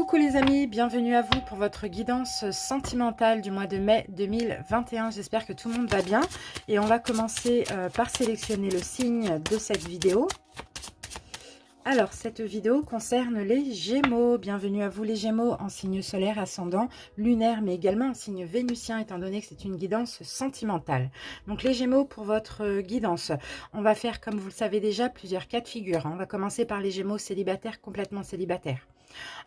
Coucou les amis, bienvenue à vous pour votre guidance sentimentale du mois de mai 2021. J'espère que tout le monde va bien. Et on va commencer par sélectionner le signe de cette vidéo. Alors, cette vidéo concerne les Gémeaux. Bienvenue à vous les Gémeaux en signe solaire, ascendant, lunaire, mais également en signe vénusien, étant donné que c'est une guidance sentimentale. Donc, les Gémeaux, pour votre guidance, on va faire, comme vous le savez déjà, plusieurs cas de figure. On va commencer par les Gémeaux célibataires, complètement célibataires.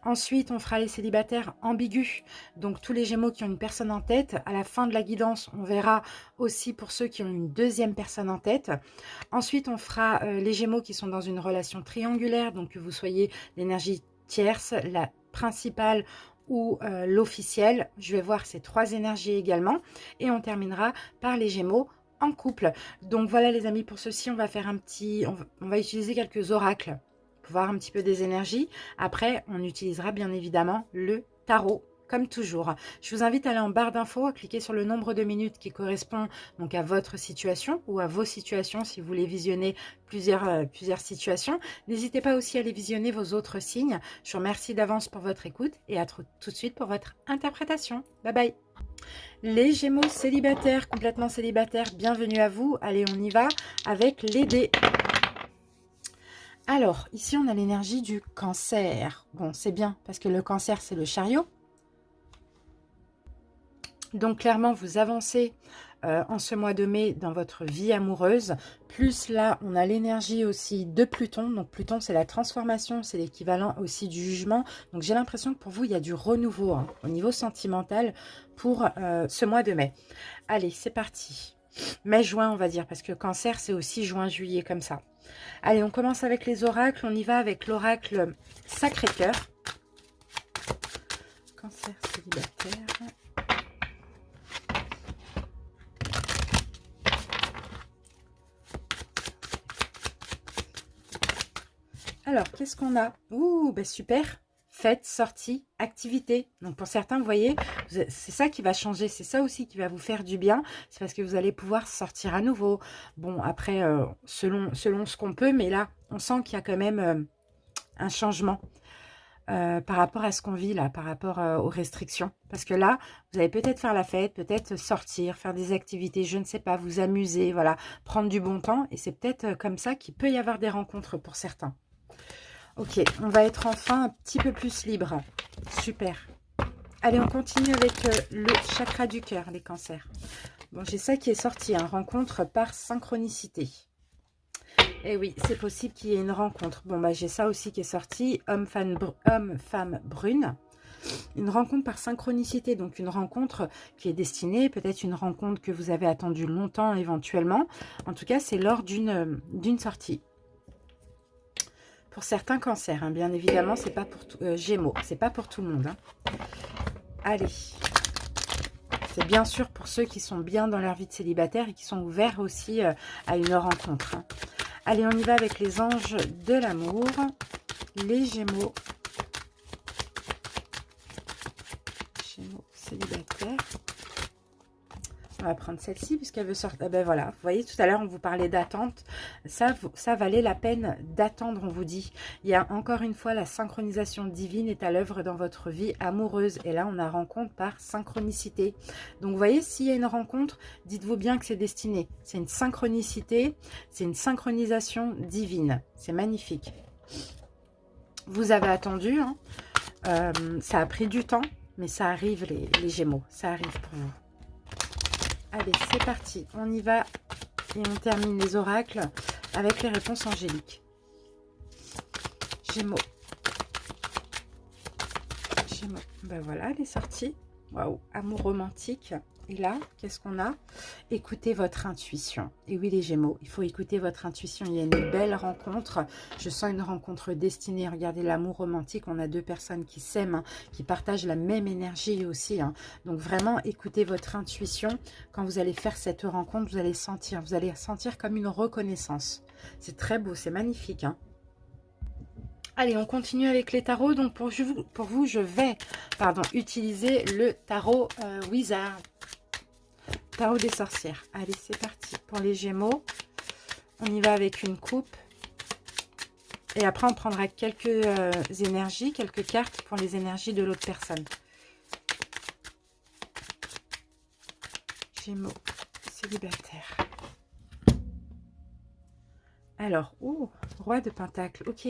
Ensuite, on fera les célibataires ambigus. Donc, tous les Gémeaux qui ont une personne en tête. À la fin de la guidance, on verra aussi pour ceux qui ont une deuxième personne en tête. Ensuite, on fera les Gémeaux qui sont dans une relation triangulaire. Donc, que vous soyez l'énergie tierce, la principale ou l'officielle. Je vais voir ces trois énergies également. Et on terminera par les Gémeaux en couple. Donc, voilà les amis, pour ceci, on va faire un petit... On va utiliser quelques oracles pour voir un petit peu des énergies. Après, on utilisera bien évidemment le tarot, comme toujours. Je vous invite à aller en barre d'infos, à cliquer sur le nombre de minutes qui correspond donc à votre situation ou à vos situations si vous voulez visionner plusieurs situations. N'hésitez pas aussi à aller visionner vos autres signes. Je vous remercie d'avance pour votre écoute et à tout de suite pour votre interprétation. Bye bye. Les Gémeaux célibataires, complètement célibataires, bienvenue à vous. Allez, on y va avec les dés. Alors, ici, on a l'énergie du Cancer. Bon, c'est bien, parce que le Cancer, c'est le chariot. Donc, clairement, vous avancez en ce mois de mai dans votre vie amoureuse. Plus là, on a l'énergie aussi de Pluton. Donc, Pluton, c'est la transformation, c'est l'équivalent aussi du jugement. Donc, j'ai l'impression que pour vous, il y a du renouveau au niveau sentimental pour ce mois de mai. Allez, c'est parti. Mai-juin, on va dire, parce que Cancer, c'est aussi juin-juillet, comme ça. Allez, on commence avec les oracles. On y va avec l'oracle Sacré-Cœur. Cancer célibataire. Alors, qu'est-ce qu'on a? Ouh, ben super. Fête, sortie, activité. Donc, pour certains, vous voyez, c'est ça qui va changer. C'est ça aussi qui va vous faire du bien. C'est parce que vous allez pouvoir sortir à nouveau. Bon, après, selon ce qu'on peut. Mais là, on sent qu'il y a quand même un changement par rapport à ce qu'on vit là, par rapport aux restrictions. Parce que là, vous allez peut-être faire la fête, peut-être sortir, faire des activités, je ne sais pas, vous amuser, voilà, prendre du bon temps. Et c'est peut-être comme ça qu'il peut y avoir des rencontres pour certains. Ok, on va être enfin un petit peu plus libre. Super. Allez, on continue avec le chakra du cœur, les cancers. Bon, j'ai ça qui est sorti, hein, rencontre par synchronicité. Et oui, c'est possible qu'il y ait une rencontre. Bon, bah, j'ai ça aussi qui est sorti, homme-femme brune. Une rencontre par synchronicité, donc une rencontre qui est destinée, peut-être une rencontre que vous avez attendue longtemps éventuellement. En tout cas, c'est lors d'une sortie. Pour certains cancers, hein, bien évidemment, c'est pas pour tout, Gémeaux, c'est pas pour tout le monde. Hein. Allez, c'est bien sûr pour ceux qui sont bien dans leur vie de célibataire et qui sont ouverts aussi à une rencontre. Hein. Allez, on y va avec les anges de l'amour, les Gémeaux. Gémeaux célibataires. On va prendre celle-ci puisqu'elle veut sortir. Ah ben voilà, vous voyez, tout à l'heure, on vous parlait d'attente. Ça valait la peine d'attendre, on vous dit. Il y a encore une fois, la synchronisation divine est à l'œuvre dans votre vie amoureuse. Et là, on a rencontre par synchronicité. Donc, vous voyez, s'il y a une rencontre, dites-vous bien que c'est destiné. C'est une synchronicité, c'est une synchronisation divine. C'est magnifique. Vous avez attendu, hein. Ça a pris du temps, mais ça arrive, les Gémeaux. Ça arrive pour vous. Allez, c'est parti. On y va et on termine les oracles avec les réponses angéliques. Gémeaux. Gémeaux. Ben voilà, elle est sortie. Waouh, amour romantique. Et là, qu'est-ce qu'on a? Écoutez votre intuition. Et oui, les Gémeaux, il faut écouter votre intuition. Il y a une belle rencontre. Je sens une rencontre destinée. Regardez l'amour romantique. On a deux personnes qui s'aiment, hein, qui partagent la même énergie aussi. Hein. Donc vraiment, écoutez votre intuition. Quand vous allez faire cette rencontre, vous allez sentir comme une reconnaissance. C'est très beau, c'est magnifique. Hein. Allez, on continue avec les tarots. Donc pour vous, je vais utiliser le tarot Wizard. Tarot des sorcières. Allez, c'est parti. Pour les Gémeaux, on y va avec une coupe. Et après, on prendra quelques énergies, quelques cartes pour les énergies de l'autre personne. Gémeaux, célibataire. Alors, roi de Pentacle, ok.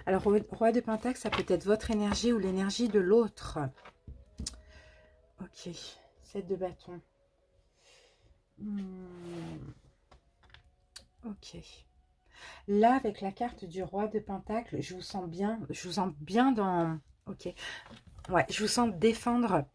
Alors, roi de Pentacle, ça peut être votre énergie ou l'énergie de l'autre. Ok, 7 de bâton. Ok. Là, avec la carte du roi de Pentacle, je vous sens bien dans... Ok. Ouais, je vous sens défendre...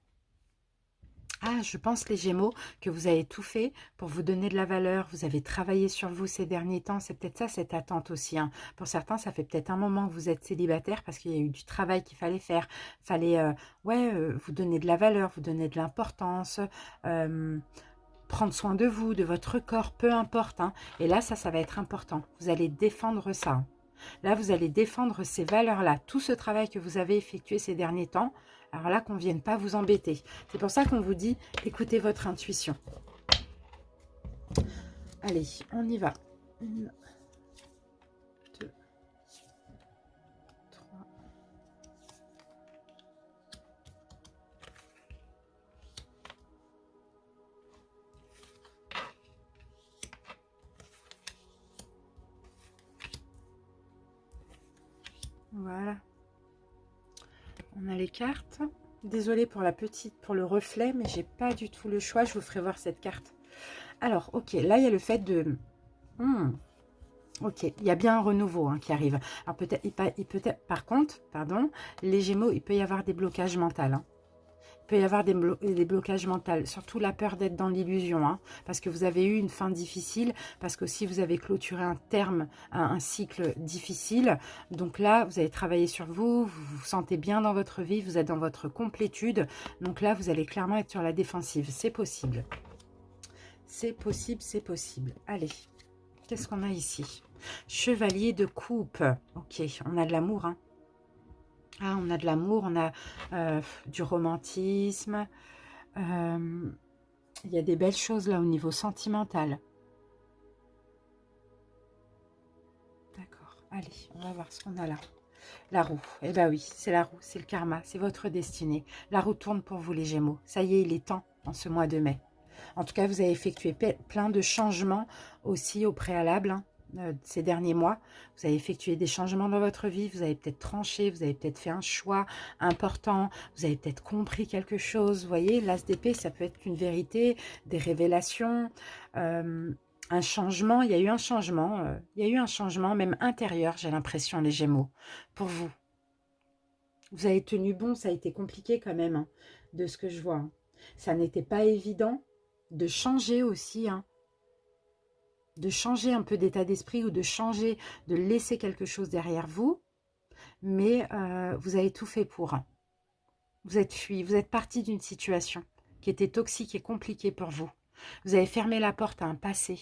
Ah, je pense, les Gémeaux, que vous avez tout fait pour vous donner de la valeur. Vous avez travaillé sur vous ces derniers temps. C'est peut-être ça, cette attente aussi, hein. Pour certains, ça fait peut-être un moment que vous êtes célibataire parce qu'il y a eu du travail qu'il fallait faire. Fallait, vous donner de la valeur, vous donner de l'importance, prendre soin de vous, de votre corps, peu importe, hein. Et là, ça va être important. Vous allez défendre ça, hein. Là, vous allez défendre ces valeurs-là. Tout ce travail que vous avez effectué ces derniers temps, alors là, qu'on ne vienne pas vous embêter. C'est pour ça qu'on vous dit, écoutez votre intuition. Allez, on y va. 1, 2, 3. Voilà. On a les cartes. Désolée pour pour le reflet, mais j'ai pas du tout le choix. Je vous ferai voir cette carte. Alors, ok, là, il y a le fait de... ok, il y a bien un renouveau, hein, qui arrive. Alors, par contre, pardon, les Gémeaux, il peut y avoir des blocages mentaux, hein. Il peut y avoir des blocages mentaux, surtout la peur d'être dans l'illusion, hein, parce que vous avez eu une fin difficile, parce que si vous avez clôturé un terme, un cycle difficile, donc là, vous avez travaillé sur vous, vous vous sentez bien dans votre vie, vous êtes dans votre complétude, donc là, vous allez clairement être sur la défensive, c'est possible. C'est possible, c'est possible. Allez, qu'est-ce qu'on a ici? Chevalier de coupe. Ok, on a de l'amour, hein. Ah, on a de l'amour, on a du romantisme. Il y a des belles choses là au niveau sentimental. D'accord, allez, on va voir ce qu'on a là. La roue, eh bien oui, c'est la roue, c'est le karma, c'est votre destinée. La roue tourne pour vous les Gémeaux. Ça y est, il est temps en ce mois de mai. En tout cas, vous avez effectué plein de changements aussi au préalable, hein, ces derniers mois. Vous avez effectué des changements dans votre vie, vous avez peut-être tranché, vous avez peut-être fait un choix important, vous avez peut-être compris quelque chose. Vous voyez, l'as d'épée, ça peut être une vérité, des révélations, un changement. Il y a eu un changement, même intérieur, j'ai l'impression, les Gémeaux, pour vous. Vous avez tenu bon, ça a été compliqué quand même, hein, de ce que je vois, hein. Ça n'était pas évident de changer aussi, hein, de changer un peu d'état d'esprit ou de changer, de laisser quelque chose derrière vous, mais vous avez tout fait pour. Vous êtes fui, vous êtes parti d'une situation qui était toxique et compliquée pour vous. Vous avez fermé la porte à un passé.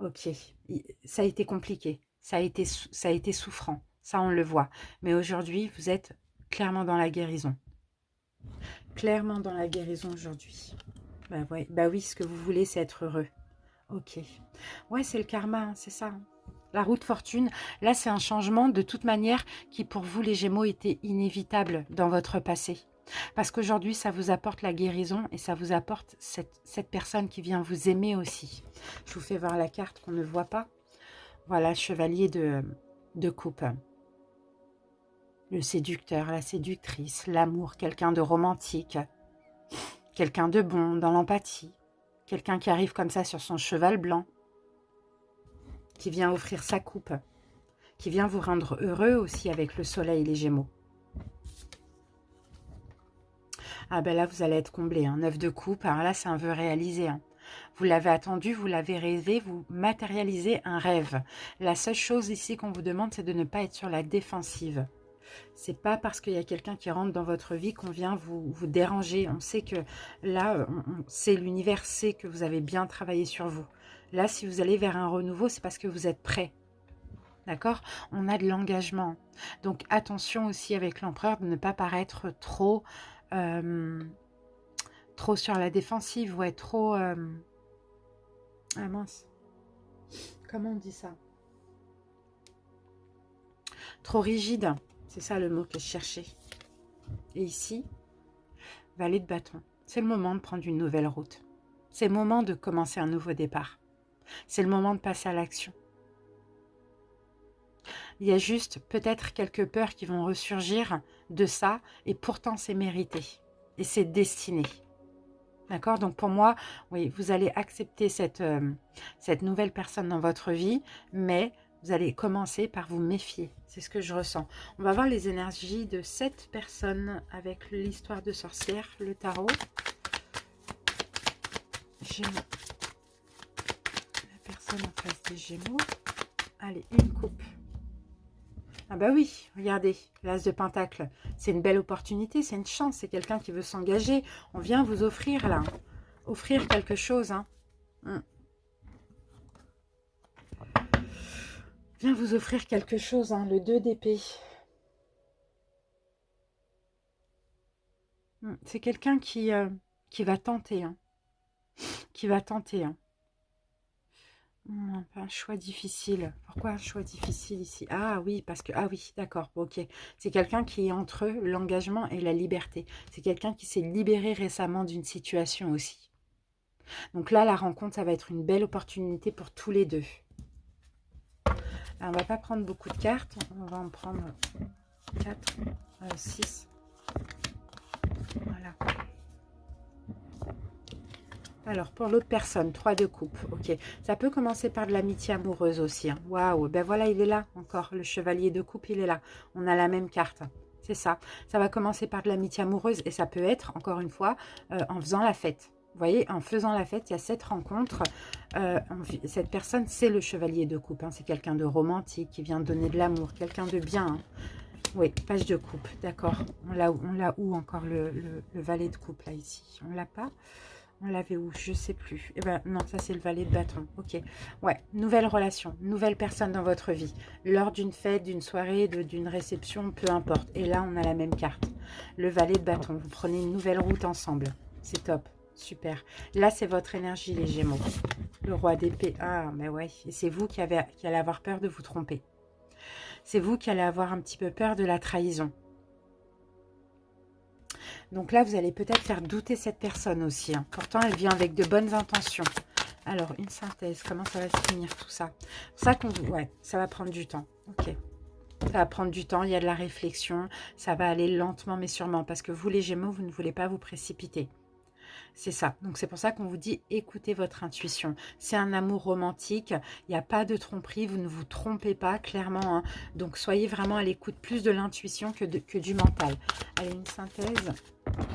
Ok, ça a été compliqué, ça a été souffrant, ça on le voit. Mais aujourd'hui, vous êtes clairement dans la guérison. Clairement dans la guérison aujourd'hui. Bah, ouais, bah oui, ce que vous voulez, c'est être heureux. Ok. Ouais, c'est le karma, hein, c'est ça, hein. La roue de fortune, là, c'est un changement de toute manière qui, pour vous, les Gémeaux, était inévitable dans votre passé. Parce qu'aujourd'hui, ça vous apporte la guérison et ça vous apporte cette personne qui vient vous aimer aussi. Je vous fais voir la carte qu'on ne voit pas. Voilà, chevalier de coupe. Le séducteur, la séductrice, l'amour, quelqu'un de romantique, quelqu'un de bon, dans l'empathie. Quelqu'un qui arrive comme ça sur son cheval blanc, qui vient offrir sa coupe, qui vient vous rendre heureux aussi avec le soleil et les Gémeaux. Ah ben là, vous allez être comblé, hein. 9 de coupe, alors là, c'est un vœu réalisé, hein. Vous l'avez attendu, vous l'avez rêvé, vous matérialisez un rêve. La seule chose ici qu'on vous demande, c'est de ne pas être sur la défensive. C'est pas parce qu'il y a quelqu'un qui rentre dans votre vie qu'on vient vous déranger. On sait que là, c'est l'univers sait que vous avez bien travaillé sur vous. Là, si vous allez vers un renouveau, c'est parce que vous êtes prêt. D'accord? On a de l'engagement. Donc, attention aussi avec l'empereur de ne pas paraître trop sur la défensive. Ouais, trop... ah mince. Comment on dit ça? Trop rigide, c'est ça le mot que je cherchais. Et ici, valet de bâton. C'est le moment de prendre une nouvelle route. C'est le moment de commencer un nouveau départ. C'est le moment de passer à l'action. Il y a juste peut-être quelques peurs qui vont ressurgir de ça, et pourtant c'est mérité. Et c'est destiné. D'accord? Donc pour moi, oui, vous allez accepter cette nouvelle personne dans votre vie, mais vous allez commencer par vous méfier. C'est ce que je ressens. On va voir les énergies de cette personne avec l'histoire de sorcière, le tarot. Gémeaux. La personne en face des Gémeaux. Allez, une coupe. Ah bah oui, regardez, l'as de pentacle. C'est une belle opportunité, c'est une chance, c'est quelqu'un qui veut s'engager. On vient vous offrir là, offrir quelque chose. Hein. Vient vous offrir quelque chose, hein, le 2 d'épée. C'est quelqu'un qui va tenter. Hein. Qui va tenter. Hein. Un choix difficile. Pourquoi un choix difficile ici? Ah oui, parce que... Ah oui, d'accord, ok. C'est quelqu'un qui est entre l'engagement et la liberté. C'est quelqu'un qui s'est libéré récemment d'une situation aussi. Donc là, la rencontre, ça va être une belle opportunité pour tous les deux. Alors, on va pas prendre beaucoup de cartes. On va en prendre 4, 6. Voilà. Alors, pour l'autre personne, 3 de coupe. Ok. Ça peut commencer par de l'amitié amoureuse aussi. Hein. Waouh. Ben voilà, il est là encore. Le chevalier de coupe, il est là. On a la même carte. C'est ça. Ça va commencer par de l'amitié amoureuse et ça peut être, encore une fois, en faisant la fête. Vous voyez, en faisant la fête, il y a cette rencontre. Cette personne, c'est le chevalier de coupe. Hein. C'est quelqu'un de romantique qui vient donner de l'amour. Quelqu'un de bien. Hein. Oui, page de coupe. D'accord. On l'a où encore le valet de coupe, là, ici? On l'a pas? On l'avait où? Je sais plus. Eh ben non, ça c'est le valet de bâton. Ok. Ouais, nouvelle relation, nouvelle personne dans votre vie. Lors d'une fête, d'une soirée, d'une réception, peu importe. Et là, on a la même carte. Le valet de bâton. Vous prenez une nouvelle route ensemble. C'est top. Super. Là, c'est votre énergie, les Gémeaux. Le roi d'épée. Ah, mais ouais. Et c'est vous qui allez avoir peur de vous tromper. C'est vous qui allez avoir un petit peu peur de la trahison. Donc là, vous allez peut-être faire douter cette personne aussi. Hein. Pourtant, elle vient avec de bonnes intentions. Alors, une synthèse. Comment ça va se finir tout ça? Ça, ouais, ça va prendre du temps. Ok. Ça va prendre du temps. Il y a de la réflexion. Ça va aller lentement mais sûrement. Parce que vous, les Gémeaux, vous ne voulez pas vous précipiter. C'est ça. Donc, c'est pour ça qu'on vous dit écoutez votre intuition. C'est un amour romantique. Il n'y a pas de tromperie. Vous ne vous trompez pas, clairement. Hein. Donc, soyez vraiment à l'écoute plus de l'intuition que du mental. Allez, une synthèse.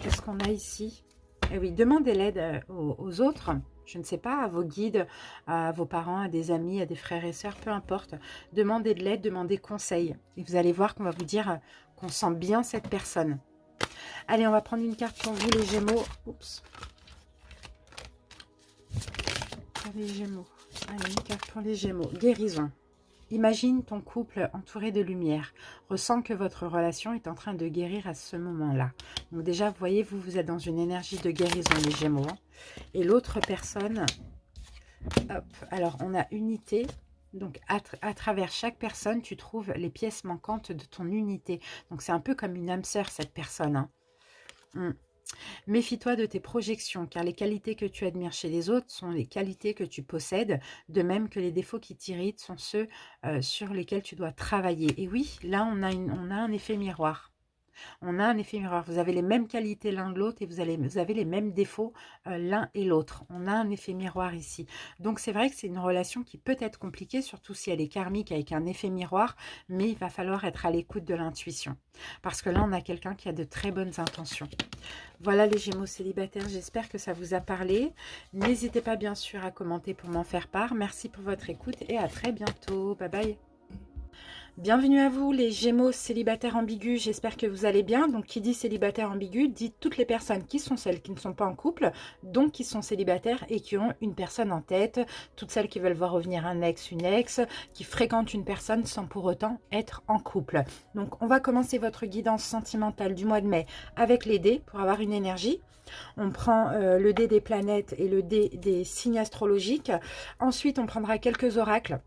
Qu'est-ce qu'on a ici? Eh oui, demandez l'aide aux autres. Je ne sais pas, à vos guides, à vos parents, à des amis, à des frères et sœurs, peu importe. Demandez de l'aide, demandez conseil. Et vous allez voir qu'on va vous dire qu'on sent bien cette personne. Allez, on va prendre une carte pour vous, les Gémeaux. Oups. Pour les Gémeaux. Allez, une carte pour les Gémeaux. Guérison. Imagine ton couple entouré de lumière. Ressens que votre relation est en train de guérir à ce moment-là. Donc déjà, vous voyez, vous êtes dans une énergie de guérison, les Gémeaux. Hein. Et l'autre personne, hop, alors on a unité. Donc à travers chaque personne, tu trouves les pièces manquantes de ton unité. Donc c'est un peu comme une âme sœur, cette personne. Hein. Méfie-toi de tes projections, car les qualités que tu admires chez les autres sont les qualités que tu possèdes, de même que les défauts qui t'irritent sont ceux sur lesquels tu dois travailler. Et oui, là, on a un effet miroir. On a un effet miroir. Vous avez les mêmes qualités l'un de l'autre et vous avez les mêmes défauts l'un et l'autre. On a un effet miroir ici. Donc, c'est vrai que c'est une relation qui peut être compliquée, surtout si elle est karmique avec un effet miroir, mais il va falloir être à l'écoute de l'intuition. Parce que là, on a quelqu'un qui a de très bonnes intentions. Voilà les Gémeaux célibataires, j'espère que ça vous a parlé. N'hésitez pas bien sûr à commenter pour m'en faire part. Merci pour votre écoute et à très bientôt. Bye bye. Bienvenue à vous les Gémeaux célibataires ambigus, j'espère que vous allez bien. Donc qui dit célibataire ambigu dit toutes les personnes qui sont celles qui ne sont pas en couple, donc qui sont célibataires et qui ont une personne en tête, toutes celles qui veulent voir revenir un ex, une ex, qui fréquentent une personne sans pour autant être en couple. Donc on va commencer votre guidance sentimentale du mois de mai avec les dés pour avoir une énergie. On prend le dé des planètes et le dé des signes astrologiques. Ensuite on prendra quelques oracles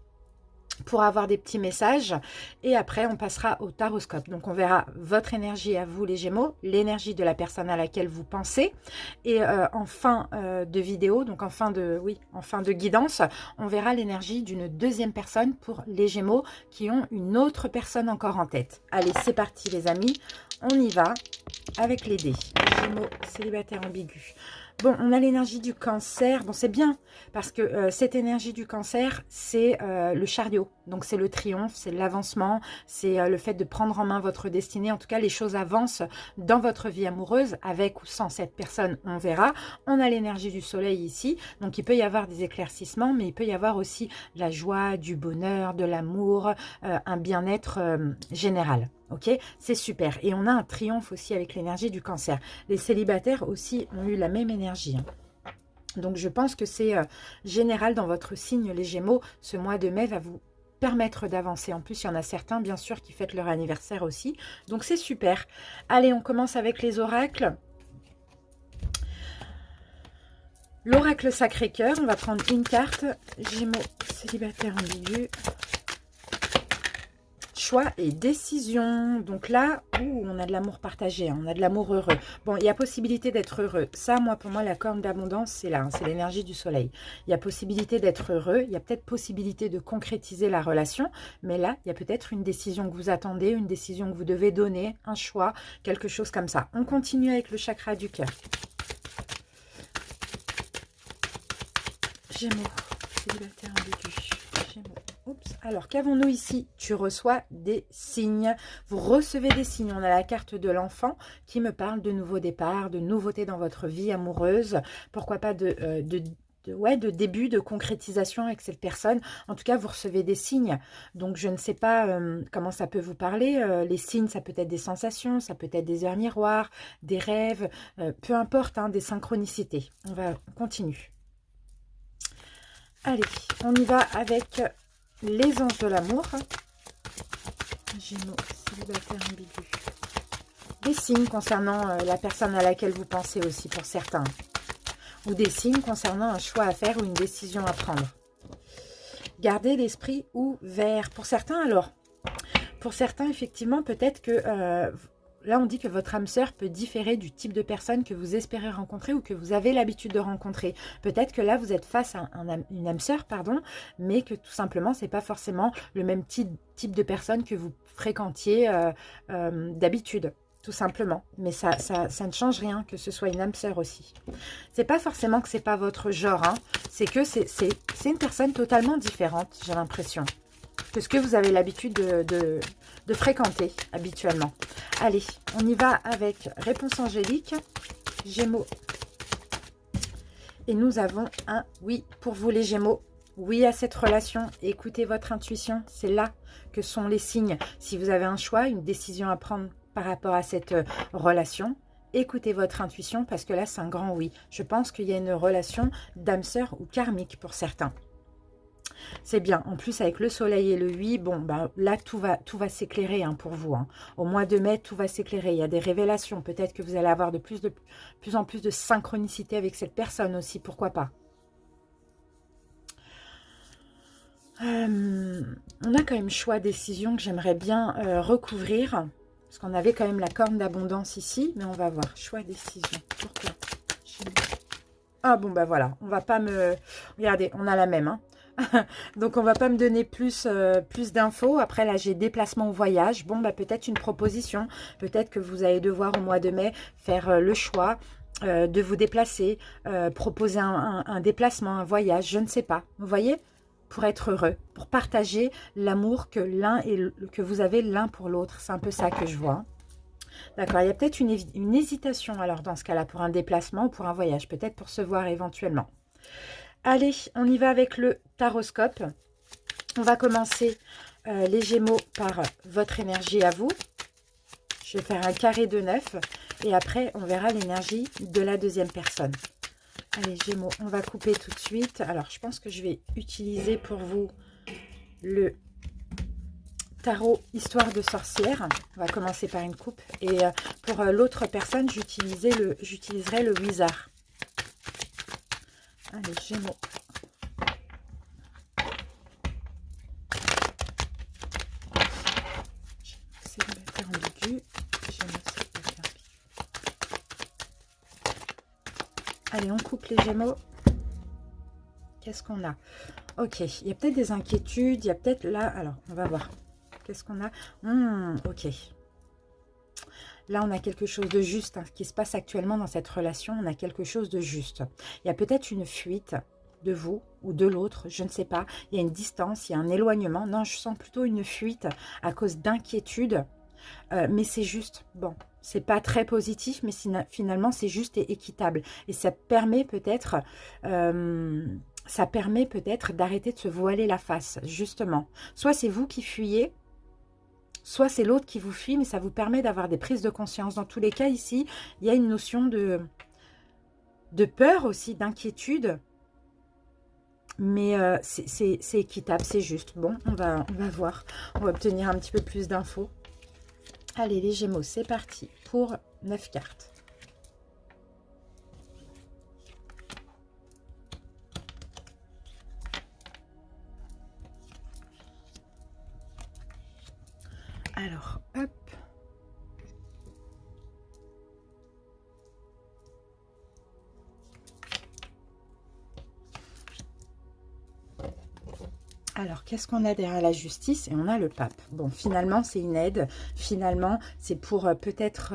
pour avoir des petits messages et après on passera au taroscope. Donc on verra votre énergie à vous les Gémeaux, l'énergie de la personne à laquelle vous pensez et en fin de vidéo, donc en fin de guidance, on verra l'énergie d'une deuxième personne pour les Gémeaux qui ont une autre personne encore en tête. Allez, c'est parti les amis, on y va avec les dés. Gémeaux célibataire ambigu. Bon, on a l'énergie du cancer. Bon, c'est bien parce que cette énergie du cancer, c'est le chariot. Donc, c'est le triomphe, c'est l'avancement, c'est le fait de prendre en main votre destinée. En tout cas, les choses avancent dans votre vie amoureuse, avec ou sans cette personne, on verra. On a l'énergie du soleil ici. Donc, il peut y avoir des éclaircissements, mais il peut y avoir aussi de la joie, du bonheur, de l'amour, un bien-être général. Ok, c'est super. Et on a un triomphe aussi avec l'énergie du cancer. Les célibataires aussi ont eu la même énergie. Donc, je pense que c'est général dans votre signe, les Gémeaux. Ce mois de mai va vous permettre d'avancer. En plus, il y en a certains, bien sûr, qui fêtent leur anniversaire aussi. Donc, c'est super. Allez, on commence avec les oracles. L'oracle Sacré-Cœur. On va prendre une carte. Gémeaux, célibataire ambigu. Choix et décision. Donc là, on a de l'amour partagé, hein, on a de l'amour heureux. Bon, il y a possibilité d'être heureux. Ça, pour moi, la corne d'abondance, c'est là, hein, c'est l'énergie du soleil. Il y a possibilité d'être heureux, il y a peut-être possibilité de concrétiser la relation, mais là, il y a peut-être une décision que vous attendez, une décision que vous devez donner, un choix, quelque chose comme ça. On continue avec le chakra du cœur. Gémeaux, célibataire ambigu. Gémeaux. Alors, qu'avons-nous ici? Tu reçois des signes. Vous recevez des signes. On a la carte de l'enfant qui me parle de nouveaux départs, de nouveautés dans votre vie amoureuse. Pourquoi pas de début, de concrétisation avec cette personne. En tout cas, vous recevez des signes. Donc, je ne sais pas comment ça peut vous parler. Les signes, ça peut être des sensations, ça peut être des heures miroirs, des rêves, peu importe, hein, des synchronicités. On continue. Allez, on y va avec les anges de l'amour. Gémeaux, célibataire ambigu. Des signes concernant la personne à laquelle vous pensez aussi pour certains. Ou des signes concernant un choix à faire ou une décision à prendre. Gardez l'esprit ouvert. Pour certains, alors, pour certains, effectivement, peut-être que... là, on dit que votre âme sœur peut différer du type de personne que vous espérez rencontrer ou que vous avez l'habitude de rencontrer. Peut-être que là, vous êtes face à une âme sœur, pardon, mais que tout simplement, c'est pas forcément le même type de personne que vous fréquentiez d'habitude, tout simplement. Mais ça ne change rien que ce soit une âme sœur aussi. C'est pas forcément que c'est pas votre genre, hein. C'est que c'est une personne totalement différente, j'ai l'impression, que ce que vous avez l'habitude de fréquenter habituellement. Allez, on y va avec réponse angélique, Gémeaux. Et nous avons un oui pour vous les Gémeaux. Oui à cette relation. Écoutez votre intuition. C'est là que sont les signes. Si vous avez un choix, une décision à prendre par rapport à cette relation, écoutez votre intuition parce que là, c'est un grand oui. Je pense qu'il y a une relation d'âme sœur ou karmique pour certains. C'est bien. En plus, avec le soleil et le 8, bon, là, tout va s'éclairer hein, pour vous. Hein. Au mois de mai, tout va s'éclairer. Il y a des révélations. Peut-être que vous allez avoir de plus en plus de synchronicité avec cette personne aussi. Pourquoi pas? On a quand même choix, décision que j'aimerais bien recouvrir. Parce qu'on avait quand même la corne d'abondance ici. Mais on va voir. Choix, décision. Pourquoi? Ah bon, voilà. On va pas me... Regardez, on a la même, hein. Donc, on va pas me donner plus d'infos. Après, là, j'ai déplacement au voyage. Bon, peut-être une proposition. Peut-être que vous allez devoir, au mois de mai, faire le choix de vous déplacer, proposer un déplacement, un voyage, je ne sais pas. Vous voyez? Pour être heureux, pour partager l'amour que vous avez l'un pour l'autre. C'est un peu ça que je vois. D'accord, il y a peut-être une hésitation, alors, dans ce cas-là, pour un déplacement ou pour un voyage. Peut-être pour se voir éventuellement. Allez, on y va avec le taroscope. On va commencer les Gémeaux par votre énergie à vous. Je vais faire un carré de 9 et après, on verra l'énergie de la deuxième personne. Allez, Gémeaux, on va couper tout de suite. Alors, je pense que je vais utiliser pour vous le tarot Histoire de sorcière. On va commencer par une coupe. Et pour l'autre personne, j'utiliserai le Wizard. Allez, Gémeaux. Célibataire ambigu. Gémeaux, célibataire ambigu. Allez, on coupe les Gémeaux. Qu'est-ce qu'on a? Ok, il y a peut-être des inquiétudes. Il y a peut-être là... Alors, on va voir. Qu'est-ce qu'on a? Ok. Là, on a quelque chose de juste qui se passe actuellement dans cette relation. On a quelque chose de juste. Il y a peut-être une fuite de vous ou de l'autre, je ne sais pas. Il y a une distance, il y a un éloignement. Non, je sens plutôt une fuite à cause d'inquiétude. Mais c'est juste. Bon, c'est pas très positif, mais finalement, c'est juste et équitable. Et ça permet peut-être... d'arrêter de se voiler la face, justement. Soit c'est vous qui fuyez, soit c'est l'autre qui vous fuit, mais ça vous permet d'avoir des prises de conscience. Dans tous les cas, ici, il y a une notion de peur aussi, d'inquiétude. Mais c'est équitable, c'est juste. Bon, on va voir. On va obtenir un petit peu plus d'infos. Allez, les Gémeaux, c'est parti pour 9 cartes. Alors, hop. Alors, qu'est-ce qu'on a derrière la justice? Et on a le pape. Bon, finalement, c'est une aide. Finalement, c'est pour peut-être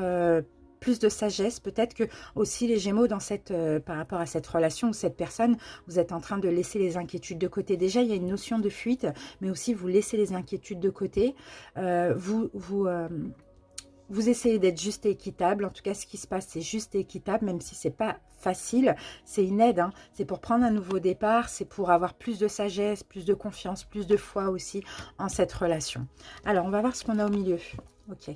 plus de sagesse. Peut-être que aussi les Gémeaux, par rapport à cette relation ou cette personne, vous êtes en train de laisser les inquiétudes de côté. Déjà, il y a une notion de fuite, mais aussi vous laissez les inquiétudes de côté. Vous essayez d'être juste et équitable. En tout cas, ce qui se passe, c'est juste et équitable, même si c'est pas facile. C'est une aide. Hein. C'est pour prendre un nouveau départ. C'est pour avoir plus de sagesse, plus de confiance, plus de foi aussi en cette relation. Alors, on va voir ce qu'on a au milieu. Ok.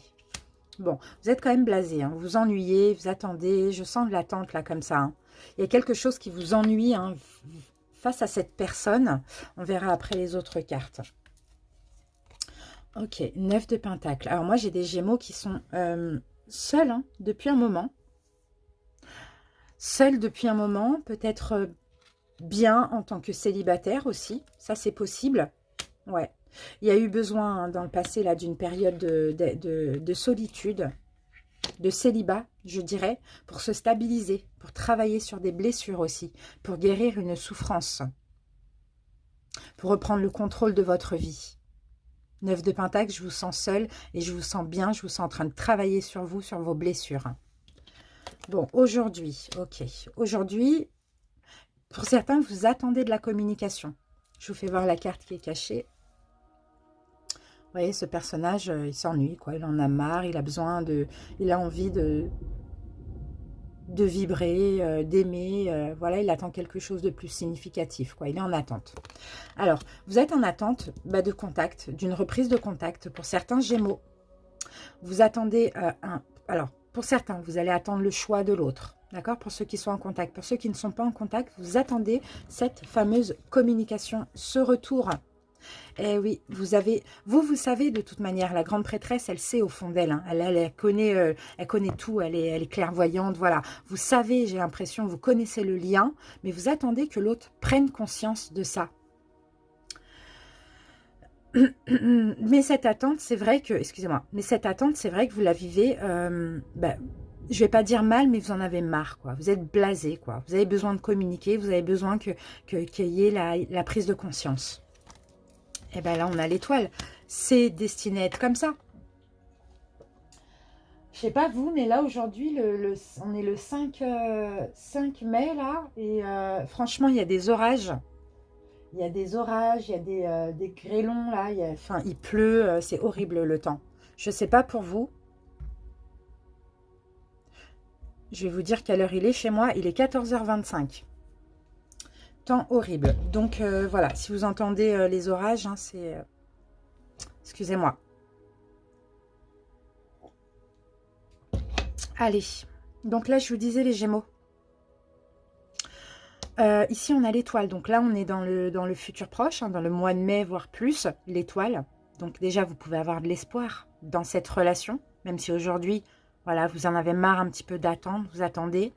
Bon, vous êtes quand même blasé. Hein. Vous vous ennuyez, vous attendez. Je sens de l'attente là, comme ça. Hein. Il y a quelque chose qui vous ennuie hein, face à cette personne. On verra après les autres cartes. Ok, 9 de Pentacle. Alors moi, j'ai des Gémeaux qui sont seuls hein, depuis un moment. Seuls depuis un moment, peut-être bien en tant que célibataire aussi. Ça, c'est possible. Ouais. Il y a eu besoin hein, dans le passé là d'une période de solitude, de célibat, je dirais, pour se stabiliser, pour travailler sur des blessures aussi, pour guérir une souffrance, pour reprendre le contrôle de votre vie. 9 de Pentacle, je vous sens seul et je vous sens bien, je vous sens en train de travailler sur vous, sur vos blessures. Bon, aujourd'hui, ok. Aujourd'hui, pour certains, vous attendez de la communication. Je vous fais voir la carte qui est cachée. Vous voyez, ce personnage, il s'ennuie, quoi. Il en a marre, il a besoin de... Il a envie de vibrer, d'aimer, voilà, il attend quelque chose de plus significatif, quoi. Il est en attente. Alors, vous êtes en attente de contact, d'une reprise de contact pour certains Gémeaux. Vous attendez alors, pour certains, vous allez attendre le choix de l'autre, d'accord? Pour ceux qui sont en contact. Pour ceux qui ne sont pas en contact, vous attendez cette fameuse communication, ce retour. Eh oui, vous savez de toute manière, la grande prêtresse, elle sait au fond d'elle, hein, elle connaît tout, elle est clairvoyante, voilà. Vous savez, j'ai l'impression, vous connaissez le lien, mais vous attendez que l'autre prenne conscience de ça. Mais cette attente, c'est vrai que, excusez-moi, mais cette attente, c'est vrai que vous la vivez, je vais pas dire mal, mais vous en avez marre, quoi. Vous êtes blasé, quoi. Vous avez besoin de communiquer, vous avez besoin qu'il y ait la prise de conscience. Et bien là, on a l'étoile. C'est destiné à être comme ça. Je sais pas vous, mais là, aujourd'hui, on est le 5 mai, là. Et franchement, il y a des orages. Il y a des orages, il y a des grêlons, là. Enfin, il pleut. C'est horrible, le temps. Je sais pas pour vous. Je vais vous dire quelle heure il est chez moi. Il est 14h25. Temps horrible. Donc, voilà. Si vous entendez les orages, hein, Excusez-moi. Allez, donc là, je vous disais les Gémeaux. Ici, on a l'étoile. Donc là, on est dans le futur proche, hein, dans le mois de mai, voire plus, l'étoile. Donc déjà, vous pouvez avoir de l'espoir dans cette relation, même si aujourd'hui, voilà, vous en avez marre un petit peu d'attendre, vous attendez.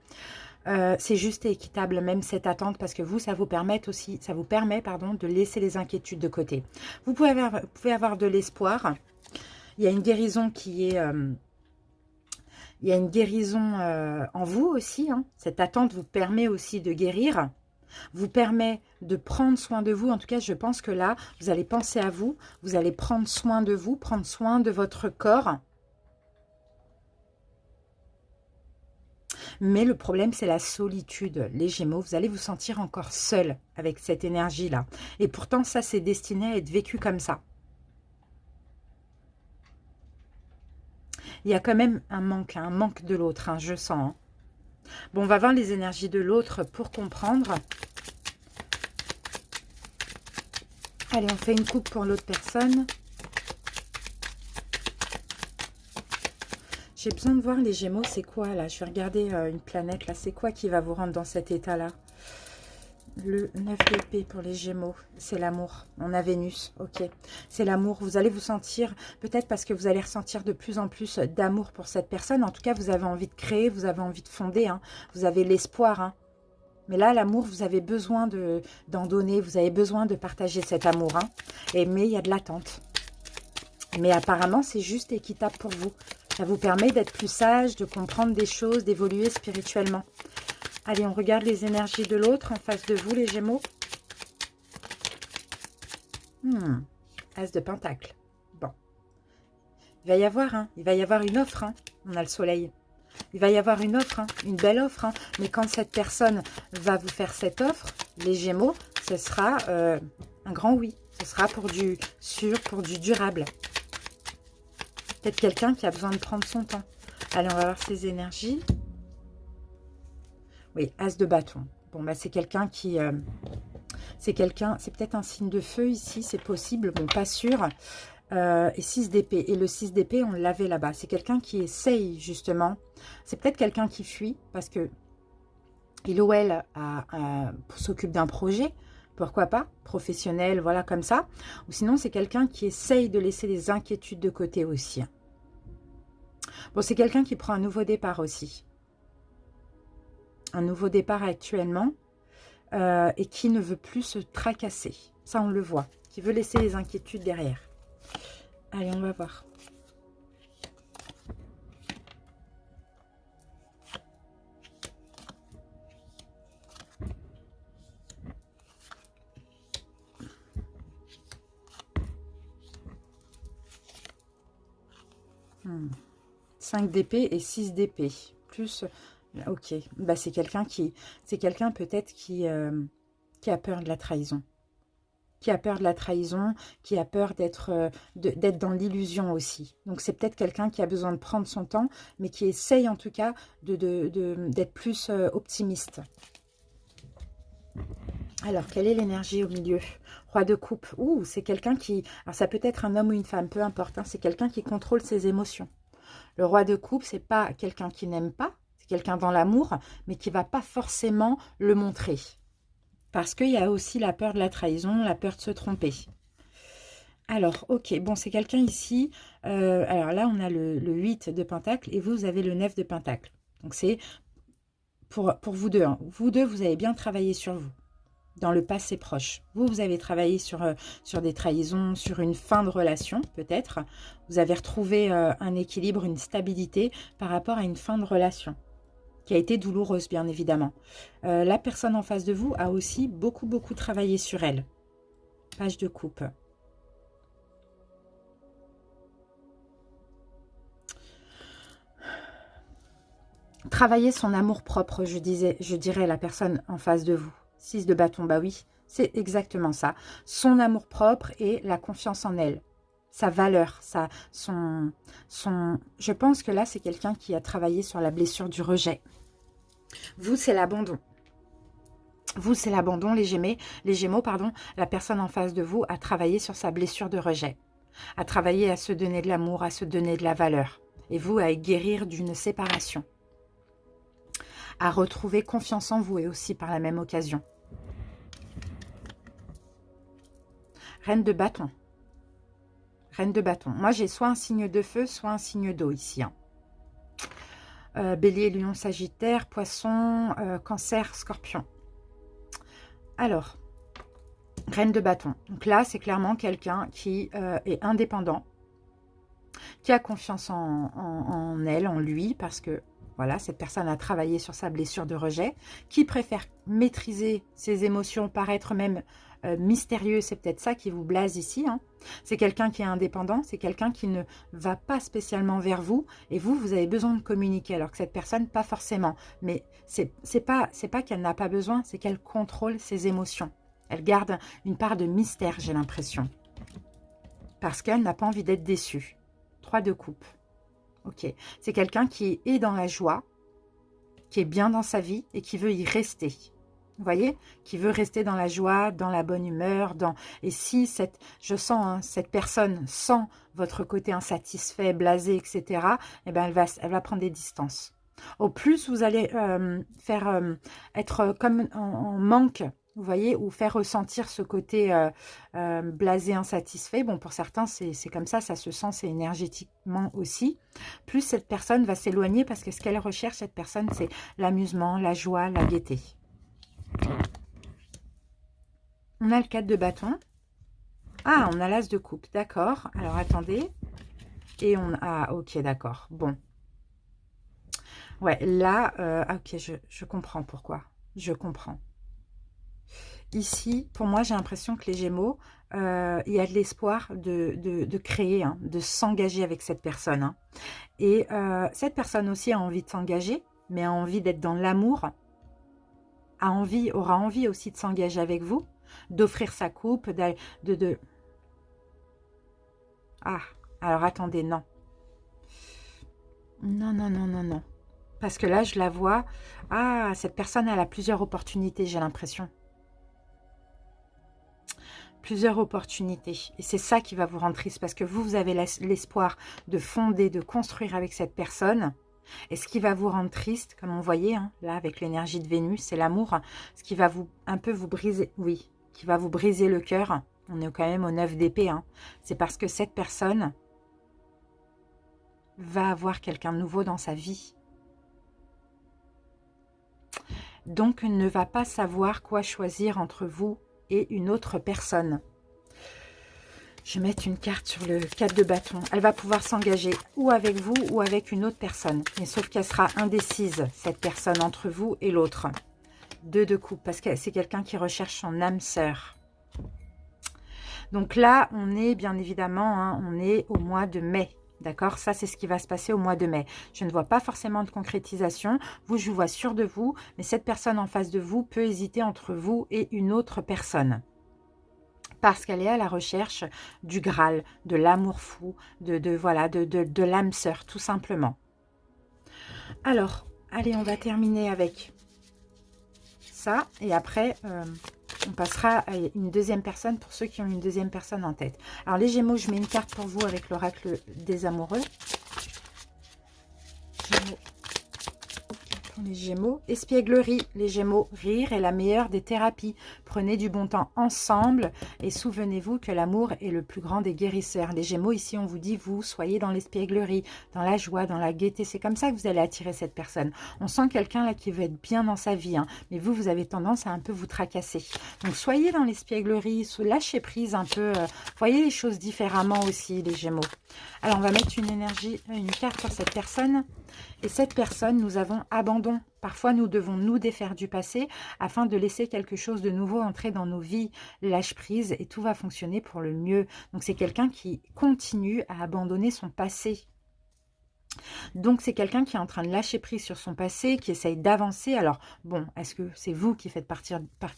C'est juste et équitable, même cette attente, parce que vous, ça vous permet aussi, pardon, de laisser les inquiétudes de côté. Vous pouvez avoir de l'espoir. Il y a une guérison qui est... il y a une guérison en vous aussi. Hein. Cette attente vous permet aussi de guérir, vous permet de prendre soin de vous. En tout cas, je pense que là, vous allez penser à vous, vous allez prendre soin de vous, prendre soin de votre corps. Mais le problème, c'est la solitude. Les Gémeaux, vous allez vous sentir encore seul avec cette énergie-là. Et pourtant, ça, c'est destiné à être vécu comme ça. Il y a quand même un manque de l'autre, hein, je sens. Hein. Bon, on va voir les énergies de l'autre pour comprendre. Allez, on fait une coupe pour l'autre personne. J'ai besoin de voir les Gémeaux, c'est quoi là? Je vais regarder une planète là. C'est quoi qui va vous rendre dans cet état-là? Le 9 d'épée pour les Gémeaux, c'est l'amour. On a Vénus, ok. C'est l'amour. Vous allez vous sentir, peut-être parce que vous allez ressentir de plus en plus d'amour pour cette personne. En tout cas, vous avez envie de créer, vous avez envie de fonder. Hein. Vous avez l'espoir. Hein. Mais là, l'amour, vous avez besoin d'en donner. Vous avez besoin de partager cet amour. Hein. Mais il y a de l'attente. Mais apparemment, c'est juste équitable pour vous. Ça vous permet d'être plus sage, de comprendre des choses, d'évoluer spirituellement. Allez, on regarde les énergies de l'autre en face de vous, les Gémeaux. As de Pentacle. Bon. Il va y avoir une offre. Hein. On a le soleil. Il va y avoir une offre, hein, une belle offre. Hein. Mais quand cette personne va vous faire cette offre, les Gémeaux, ce sera un grand oui. Ce sera pour du sûr, pour du durable. Peut-être quelqu'un qui a besoin de prendre son temps. Allez, on va voir ses énergies. Oui, As de bâton. Bon, bah, c'est quelqu'un qui... c'est peut-être un signe de feu ici, c'est possible. Bon, pas sûr. Et 6 d'épée. Et le 6 d'épée, on l'avait là-bas. C'est quelqu'un qui essaye, justement. C'est peut-être quelqu'un qui fuit parce que il ou elle s'occupe d'un projet. Pourquoi pas? Professionnel, voilà, comme ça. Ou sinon, c'est quelqu'un qui essaye de laisser les inquiétudes de côté aussi. Bon, c'est quelqu'un qui prend un nouveau départ aussi. Un nouveau départ actuellement. Et qui ne veut plus se tracasser. Ça, on le voit. Qui veut laisser les inquiétudes derrière. Allez, on va voir. Hmm. 5 d'épée et 6 d'épée. Plus... Ok. Bah, c'est quelqu'un peut-être qui a peur de la trahison. Qui a peur de la trahison, qui a peur d'être dans l'illusion aussi. Donc, c'est peut-être quelqu'un qui a besoin de prendre son temps, mais qui essaye en tout cas d'être plus optimiste. Alors, quelle est l'énergie au milieu? Roi de coupe. Ouh, c'est quelqu'un qui... Alors, ça peut être un homme ou une femme, peu importe. Hein, c'est quelqu'un qui contrôle ses émotions. Le roi de coupe, c'est pas quelqu'un qui n'aime pas, c'est quelqu'un dans l'amour, mais qui va pas forcément le montrer. Parce qu'il y a aussi la peur de la trahison, la peur de se tromper. Alors, ok, bon, c'est quelqu'un ici. Alors là, on a le 8 de Pentacle et vous avez le 9 de Pentacle. Donc, c'est pour vous deux. Hein. Vous deux, vous avez bien travaillé sur vous. Dans le passé proche. Vous avez travaillé sur des trahisons, sur une fin de relation, peut-être. Vous avez retrouvé un équilibre, une stabilité par rapport à une fin de relation. Qui a été douloureuse, bien évidemment. La personne en face de vous a aussi beaucoup travaillé sur elle. Page de coupe. Travailler son amour-propre, je dirais, la personne en face de vous. 6 de bâton, bah oui, c'est exactement ça. Son amour-propre et la confiance en elle. Sa valeur, je pense que là, c'est quelqu'un qui a travaillé sur la blessure du rejet. Vous, c'est l'abandon. Vous, c'est l'abandon, les Gémeaux, pardon. La personne en face de vous a travaillé sur sa blessure de rejet. à travailler à se donner de l'amour, à se donner de la valeur. Et vous, à guérir d'une séparation. À retrouver confiance en vous et aussi par la même occasion. Reine de bâton. Reine de bâton. Moi, j'ai soit un signe de feu, soit un signe d'eau ici. Hein. Bélier, lion, sagittaire, poisson, cancer, scorpion. Alors, reine de bâton. Donc là, c'est clairement quelqu'un qui est indépendant, qui a confiance en elle, en lui, parce que voilà, cette personne a travaillé sur sa blessure de rejet, qui préfère maîtriser ses émotions, paraître même mystérieux, c'est peut-être ça qui vous blase ici. Hein. C'est quelqu'un qui est indépendant, c'est quelqu'un qui ne va pas spécialement vers vous, et vous avez besoin de communiquer, alors que cette personne, pas forcément. Mais c'est pas qu'elle n'a pas besoin, c'est qu'elle contrôle ses émotions. Elle garde une part de mystère, j'ai l'impression. Parce qu'elle n'a pas envie d'être déçue. 3 de coupe. Ok. C'est quelqu'un qui est dans la joie, qui est bien dans sa vie et qui veut y rester. Vous voyez? Qui veut rester dans la joie, dans la bonne humeur. Et si je sens cette personne sent votre côté insatisfait, blasé, etc., eh ben elle va prendre des distances. Au plus vous allez être comme en manque, vous voyez, ou faire ressentir ce côté blasé, insatisfait. Bon, pour certains, c'est comme ça se sent, c'est énergétiquement aussi. Plus cette personne va s'éloigner parce que ce qu'elle recherche, cette personne, c'est l'amusement, la joie, la gaieté. On a le 4 de bâton. Ah, on a l'as de coupe, d'accord. Alors, attendez. Et on a... Ah, ok, d'accord. Bon. Ouais, là, ok, je comprends pourquoi. Je comprends. Ici, pour moi, j'ai l'impression que les Gémeaux, il y a de l'espoir de créer, hein, de s'engager avec cette personne. Hein. Et cette personne aussi a envie de s'engager, mais a envie d'être dans l'amour, aura envie aussi de s'engager avec vous, d'offrir sa coupe, Ah, alors attendez, non. Non, non, non, non, non. Parce que là, je la vois. Ah, cette personne, elle a plusieurs opportunités, j'ai l'impression. Plusieurs opportunités. Et c'est ça qui va vous rendre triste. Parce que vous avez l'espoir de fonder, de construire avec cette personne. Et ce qui va vous rendre triste, comme on voyait, hein, là, avec l'énergie de Vénus, c'est l'amour. Ce qui va un peu vous briser, oui, qui va vous briser le cœur. On est quand même au 9 d'épée. Hein. C'est parce que cette personne va avoir quelqu'un de nouveau dans sa vie. Donc, ne va pas savoir quoi choisir entre vous et une autre personne. Je vais mettre une carte sur le 4 de bâton. Elle va pouvoir s'engager ou avec vous ou avec une autre personne. Mais sauf qu'elle sera indécise, cette personne, entre vous et l'autre. 2 de coupe, parce que c'est quelqu'un qui recherche son âme sœur. Donc là, on est bien évidemment, hein, on est au mois de mai. D'accord? Ça, c'est ce qui va se passer au mois de mai. Je ne vois pas forcément de concrétisation. Vous, je vous vois sûr de vous. Mais cette personne en face de vous peut hésiter entre vous et une autre personne. Parce qu'elle est à la recherche du Graal, de l'amour fou, de l'âme sœur, tout simplement. Alors, allez, on va terminer avec ça. Et après, on passera à une deuxième personne pour ceux qui ont une deuxième personne en tête. Alors, les Gémeaux, je mets une carte pour vous avec l'oracle des amoureux. Gémeaux. Les Gémeaux, espièglerie, les Gémeaux, rire est la meilleure des thérapies. Prenez du bon temps ensemble et souvenez-vous que l'amour est le plus grand des guérisseurs. Les Gémeaux, ici, on vous dit, vous, soyez dans l'espièglerie, dans la joie, dans la gaieté. C'est comme ça que vous allez attirer cette personne. On sent quelqu'un là qui veut être bien dans sa vie, hein, mais vous avez tendance à un peu vous tracasser. Donc, soyez dans l'espièglerie, lâchez prise un peu, voyez les choses différemment aussi, les Gémeaux. Alors, on va mettre une carte sur cette personne. Et cette personne, nous avons abandon. Parfois, nous devons nous défaire du passé afin de laisser quelque chose de nouveau entrer dans nos vies. Lâche prise et tout va fonctionner pour le mieux. Donc, c'est quelqu'un qui continue à abandonner son passé. Donc, c'est quelqu'un qui est en train de lâcher prise sur son passé, qui essaye d'avancer. Alors, bon, est-ce que c'est vous qui faites partie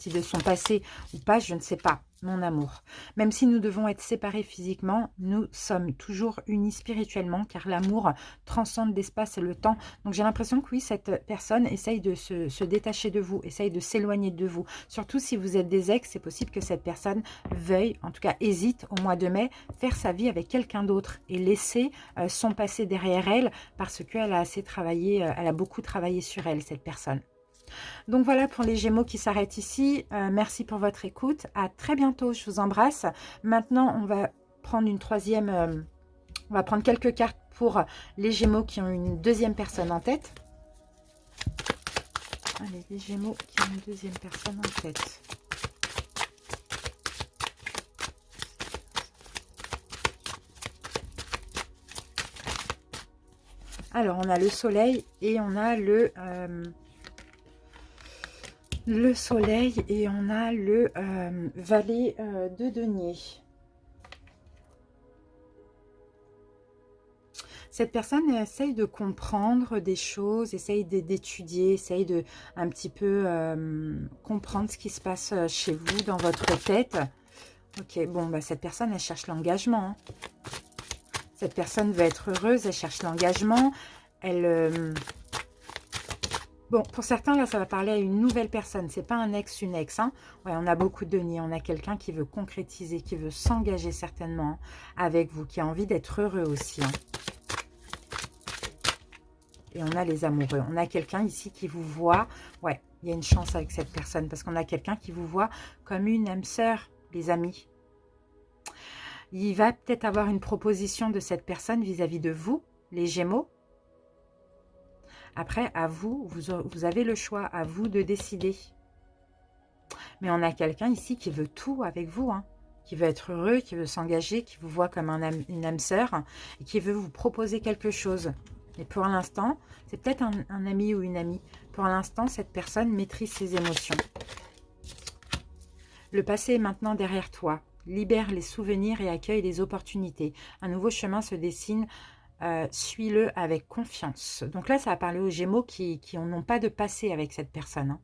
de son passé ou pas? Je ne sais pas. mon amour. Même si nous devons être séparés physiquement, nous sommes toujours unis spirituellement, car l'amour transcende l'espace et le temps. Donc j'ai l'impression que oui, cette personne essaye de se détacher de vous, essaye de s'éloigner de vous. Surtout si vous êtes des ex, c'est possible que cette personne veuille, en tout cas hésite au mois de mai, faire sa vie avec quelqu'un d'autre et laisser son passé derrière elle, parce qu'elle a assez travaillé, elle a beaucoup travaillé sur elle, cette personne. Donc voilà pour les Gémeaux qui s'arrêtent ici. Merci pour votre écoute. À très bientôt. Je vous embrasse. Maintenant, on va prendre une troisième... on va prendre quelques cartes pour les Gémeaux qui ont une deuxième personne en tête. Allez, les Gémeaux qui ont une deuxième personne en tête. Alors, on a le soleil et on a le soleil et on a le valet de denier. Cette personne essaye de comprendre des choses, essaye d'étudier, essaye de un petit peu comprendre ce qui se passe chez vous, dans votre tête. Ok, bon, bah, cette personne, elle cherche l'engagement. Hein. Cette personne veut être heureuse, elle cherche l'engagement. Elle... Bon, pour certains, là, ça va parler à une nouvelle personne. C'est pas un ex, une ex. Hein. Ouais, on a beaucoup de deniers. On a quelqu'un qui veut concrétiser, qui veut s'engager certainement hein, avec vous, qui a envie d'être heureux aussi. Hein. Et on a les amoureux. On a quelqu'un ici qui vous voit. Ouais, il y a une chance avec cette personne parce qu'on a quelqu'un qui vous voit comme une âme sœur, les amis. Il va peut-être avoir une proposition de cette personne vis-à-vis de vous, les Gémeaux. Après, à vous, vous avez le choix, à vous de décider. Mais on a quelqu'un ici qui veut tout avec vous, hein, qui veut être heureux, qui veut s'engager, qui vous voit comme une âme sœur et qui veut vous proposer quelque chose. Et pour l'instant, c'est peut-être un ami ou une amie. Pour l'instant, cette personne maîtrise ses émotions. Le passé est maintenant derrière toi. Libère les souvenirs et accueille les opportunités. Un nouveau chemin se dessine. Suis-le avec confiance. Donc là, ça va parler aux Gémeaux qui n'ont pas de passé avec cette personne. Hein.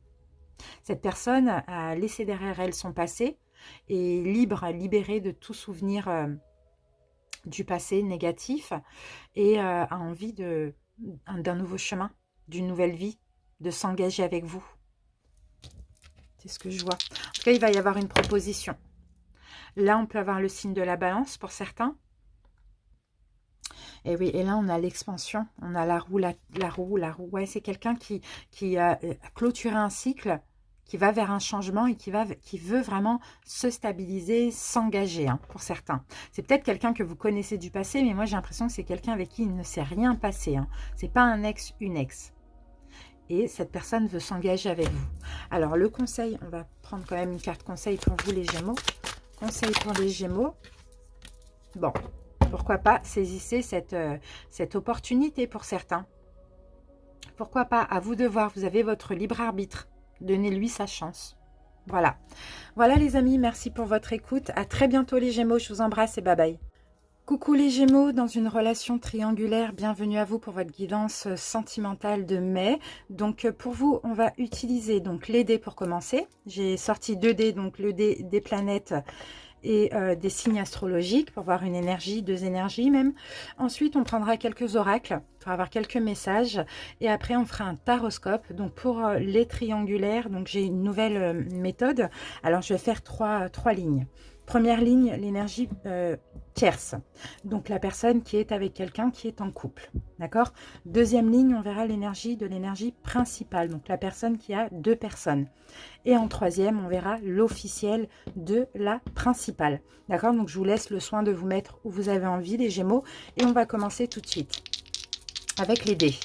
Cette personne a laissé derrière elle son passé et libérée de tout souvenir du passé négatif et a envie d'un nouveau chemin, d'une nouvelle vie, de s'engager avec vous. C'est ce que je vois. En tout cas, il va y avoir une proposition. Là, on peut avoir le signe de la balance pour certains. Et oui, et là, on a l'expansion. On a la roue, la roue. Ouais, c'est quelqu'un qui a clôturé un cycle, qui va vers un changement et qui veut vraiment se stabiliser, s'engager, hein, pour certains. C'est peut-être quelqu'un que vous connaissez du passé, mais moi, j'ai l'impression que c'est quelqu'un avec qui il ne s'est rien passé. Hein. C'est pas un ex, une ex. Et cette personne veut s'engager avec vous. Alors, le conseil, on va prendre quand même une carte conseil pour vous, les Gémeaux. Conseil pour les Gémeaux. Bon, pourquoi pas saisissez cette opportunité pour certains. Pourquoi pas, à vous de voir, vous avez votre libre arbitre. Donnez-lui sa chance. Voilà. Voilà les amis, merci pour votre écoute. À très bientôt les Gémeaux, je vous embrasse et bye bye. Coucou les Gémeaux, dans une relation triangulaire, bienvenue à vous pour votre guidance sentimentale de mai. Donc pour vous, on va utiliser donc les dés pour commencer. J'ai sorti 2 dés, donc le dé des planètes et des signes astrologiques pour voir une énergie, 2 énergies même. Ensuite, on prendra quelques oracles pour avoir quelques messages et après on fera un taroscope. Donc pour les triangulaires, donc j'ai une nouvelle méthode. Alors je vais faire trois lignes. Première ligne, l'énergie tierce. Donc la personne qui est avec quelqu'un qui est en couple. D'accord? Deuxième ligne, on verra l'énergie de l'énergie principale. Donc la personne qui a 2 personnes. Et en troisième, on verra l'officiel de la principale. D'accord? Donc je vous laisse le soin de vous mettre où vous avez envie, les Gémeaux. Et on va commencer tout de suite avec les dés.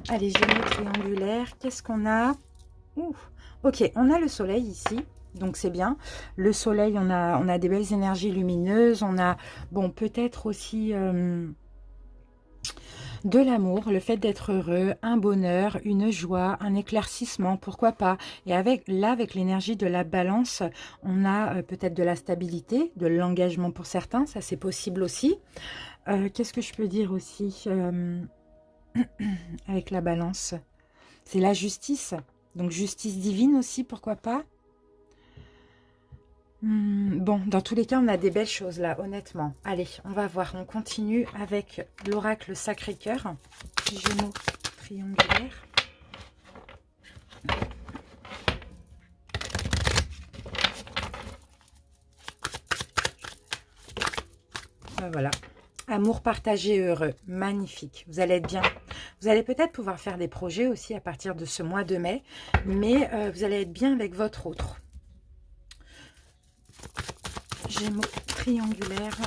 Allez, Gémeaux triangulaires, qu'est-ce qu'on a? Ouh. Ok, on a le soleil ici. Donc c'est bien. Le soleil, on a des belles énergies lumineuses. On a, bon, peut-être aussi de l'amour, le fait d'être heureux, un bonheur, une joie, un éclaircissement, pourquoi pas. Et avec l'énergie de la balance, on a peut-être de la stabilité, de l'engagement pour certains. Ça, c'est possible aussi. Qu'est-ce que je peux dire aussi avec la balance? C'est la justice. Donc justice divine aussi, pourquoi pas. Bon, dans tous les cas, on a des belles choses là, honnêtement. Allez, on va voir. On continue avec l'oracle Sacré-Cœur. Gémeaux triangulaire. Voilà. Amour partagé heureux. Magnifique. Vous allez être bien. Vous allez peut-être pouvoir faire des projets aussi à partir de ce mois de mai. Mais vous allez être bien avec votre autre. Gémeaux triangulaire.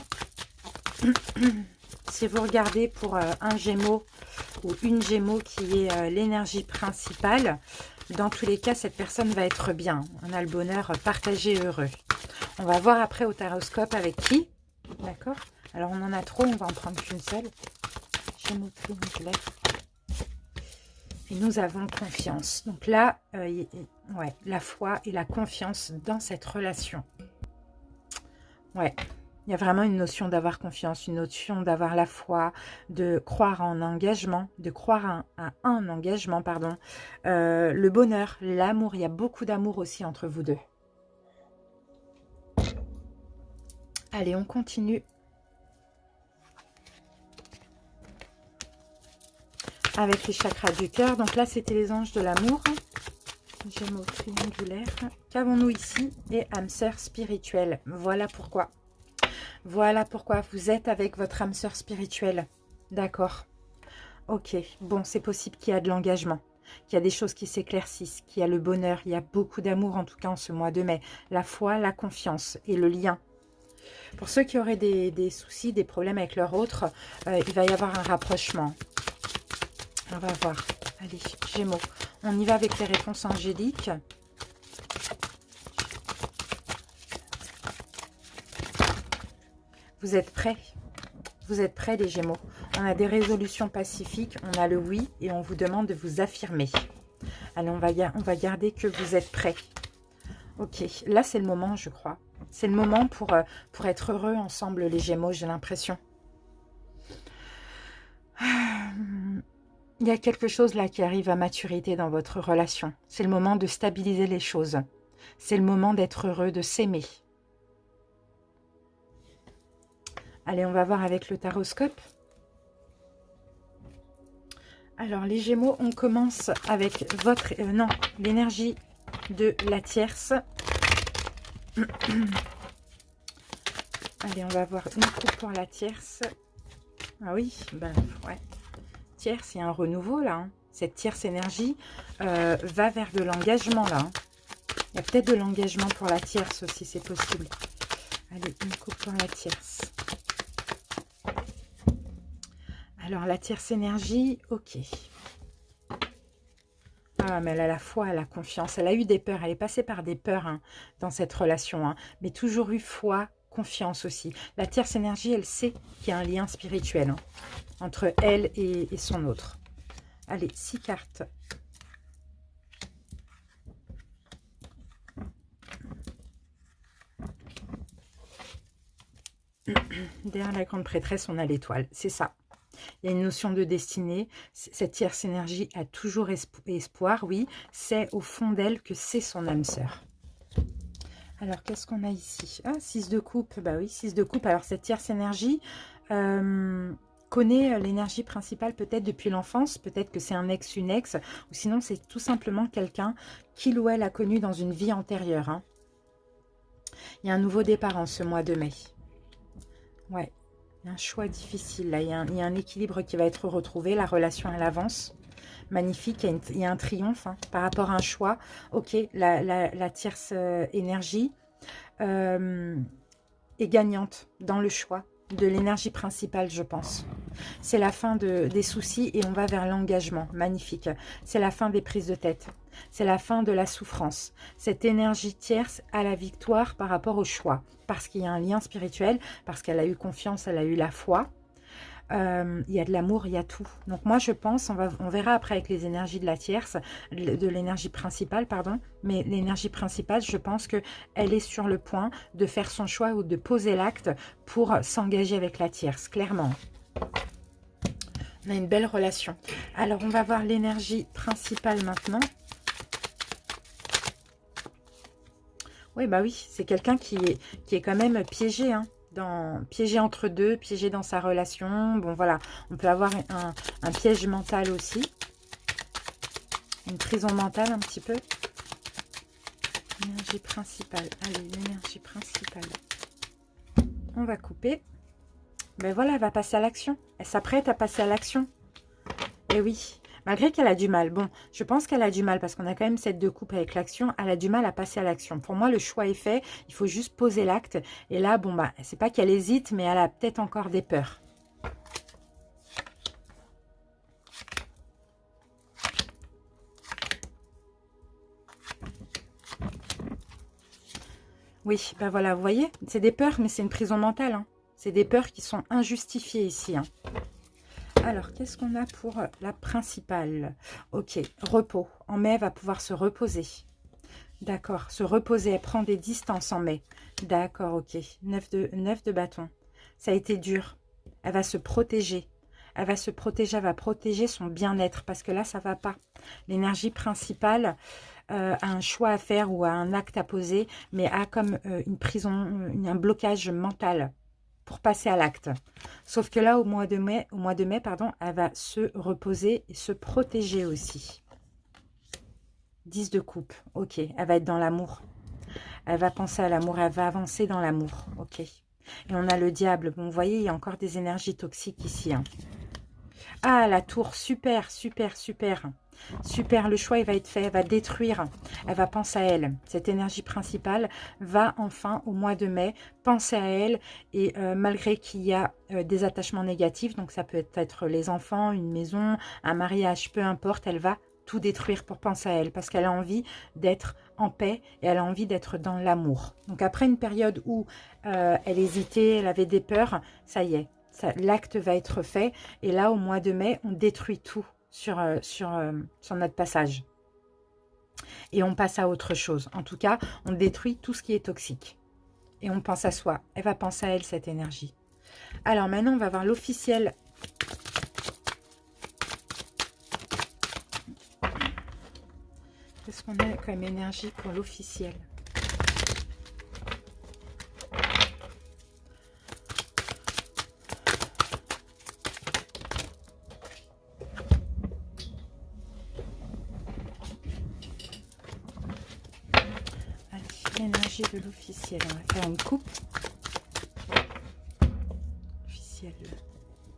Si vous regardez pour un Gémeaux ou une Gémeaux qui est l'énergie principale, dans tous les cas, cette personne va être bien. On a le bonheur partagé heureux. On va voir après au taroscope avec qui. D'accord? Alors, on en a trop, on va en prendre qu'une seule. Gémeaux triangulaire. Et nous avons confiance. Donc là, ouais, la foi et la confiance dans cette relation. Ouais, il y a vraiment une notion d'avoir confiance, une notion d'avoir la foi, de croire en engagement, de croire à un engagement, pardon. Le bonheur, l'amour, il y a beaucoup d'amour aussi entre vous deux. Allez, on continue. Avec les chakras du cœur. Donc là, c'était les anges de l'amour. Gémeaux triangulaire. Qu'avons-nous ici? Et âme sœur spirituelle. Voilà pourquoi. Voilà pourquoi vous êtes avec votre âme sœur spirituelle. D'accord. Ok. Bon, c'est possible qu'il y a de l'engagement. Qu'il y a des choses qui s'éclaircissent. Qu'il y a le bonheur. Il y a beaucoup d'amour, en tout cas en ce mois de mai. La foi, la confiance et le lien. Pour ceux qui auraient des soucis, des problèmes avec leur autre, il va y avoir un rapprochement. On va voir. Allez, Gémeaux. On y va avec les réponses angéliques. Vous êtes prêts? Vous êtes prêts, les Gémeaux? On a des résolutions pacifiques, on a le oui et on vous demande de vous affirmer. Allez, on va garder que vous êtes prêts. Ok, là c'est le moment, je crois. C'est le moment pour être heureux ensemble, les Gémeaux, j'ai l'impression. Il y a quelque chose là qui arrive à maturité dans votre relation. C'est le moment de stabiliser les choses. C'est le moment d'être heureux, de s'aimer. Allez, on va voir avec le taroscope. Alors, les Gémeaux, on commence avec votre... non, l'énergie de la tierce. Allez, on va voir une coupe pour la tierce. Ah oui, ben ouais. Tierce, il y a un renouveau là. Hein. Cette tierce énergie va vers de l'engagement là. Hein. Il y a peut-être de l'engagement pour la tierce aussi, c'est possible. Allez, une coupe pour la tierce. Alors, la tierce énergie, ok. Ah, mais elle a la foi, elle a confiance. Elle a eu des peurs, elle est passée par des peurs hein, dans cette relation. Hein, mais toujours eu foi, confiance aussi. La tierce énergie, elle sait qu'il y a un lien spirituel hein, entre elle et son autre. Allez, 6 cartes. Derrière la grande prêtresse, on a l'étoile. C'est ça. Il y a une notion de destinée. Cette tierce énergie a toujours espoir, oui. C'est au fond d'elle que c'est son âme sœur. Alors, qu'est-ce qu'on a ici? Ah, 6 de coupe. Bah oui, 6 de coupe. Alors, cette tierce énergie connaît l'énergie principale peut-être depuis l'enfance. Peut-être que c'est un ex, une ex. Ou sinon, c'est tout simplement quelqu'un qu'il ou elle a connu dans une vie antérieure. Hein. Il y a un nouveau départ en ce mois de mai. Ouais. Il y a un choix difficile, là. Il y a un équilibre qui va être retrouvé. La relation, elle avance. Magnifique. Il y a un triomphe hein, par rapport à un choix. Ok, la tierce énergie est gagnante dans le choix de l'énergie principale, je pense. C'est la fin des soucis et on va vers l'engagement. Magnifique. C'est la fin des prises de tête. C'est la fin de la souffrance. Cette énergie tierce a la victoire par rapport au choix. Parce qu'il y a un lien spirituel, parce qu'elle a eu confiance, elle a eu la foi. Il y a de l'amour, il y a tout. Donc moi je pense, on verra après avec les énergies de la tierce, de l'énergie principale, pardon. Mais l'énergie principale, je pense qu'elle est sur le point de faire son choix ou de poser l'acte pour s'engager avec la tierce, clairement. On a une belle relation. Alors on va voir l'énergie principale maintenant. Oui, bah oui, c'est quelqu'un qui est quand même piégé, hein, piégé entre deux, piégé dans sa relation. Bon, voilà, on peut avoir un piège mental aussi, une prison mentale un petit peu. Énergie principale, allez, l'énergie principale. On va couper. Ben voilà, elle va passer à l'action. Elle s'apprête à passer à l'action. Et oui, malgré qu'elle a du mal. Bon, je pense qu'elle a du mal parce qu'on a quand même cette 2 coupes avec l'action. Elle a du mal à passer à l'action. Pour moi, le choix est fait. Il faut juste poser l'acte. Et là, bon, bah, c'est pas qu'elle hésite, mais elle a peut-être encore des peurs. Oui, ben voilà, vous voyez, c'est des peurs, mais c'est une prison mentale. Hein. C'est des peurs qui sont injustifiées ici. Hein. Alors, qu'est-ce qu'on a pour la principale? Ok, repos. En mai, elle va pouvoir se reposer. D'accord, se reposer. Elle prend des distances en mai. D'accord, ok. 9 de bâton. Ça a été dur. Elle va se protéger. Elle va se protéger, elle va protéger son bien-être parce que là, ça ne va pas. L'énergie principale a un choix à faire ou a un acte à poser, mais a comme une prison, un blocage mental pour passer à l'acte. Sauf que là, au mois de mai, pardon, elle va se reposer et se protéger aussi. 10 de coupe, ok. Elle va être dans l'amour. Elle va penser à l'amour, elle va avancer dans l'amour, ok. Et on a le diable. Bon, vous voyez, il y a encore des énergies toxiques ici. Hein. Ah, la tour, super, super, super. Super, le choix il va être fait, elle va détruire, elle va penser à elle. Cette énergie principale va enfin, au mois de mai, penser à elle. Et malgré qu'il y a des attachements négatifs, donc ça peut être les enfants, une maison, un mariage, peu importe, elle va tout détruire pour penser à elle. Parce qu'elle a envie d'être en paix et elle a envie d'être dans l'amour. Donc après une période où elle hésitait, elle avait des peurs, ça y est. L'acte va être fait et là au mois de mai on détruit tout sur notre passage et on passe à autre chose. En tout cas on détruit tout ce qui est toxique et on pense à soi. Elle va penser à elle, cette énergie. Alors maintenant on va voir l'officiel. Qu'est-ce qu'on a comme énergie pour l'officiel? L'énergie de l'officiel. On va faire une coupe. Officiel.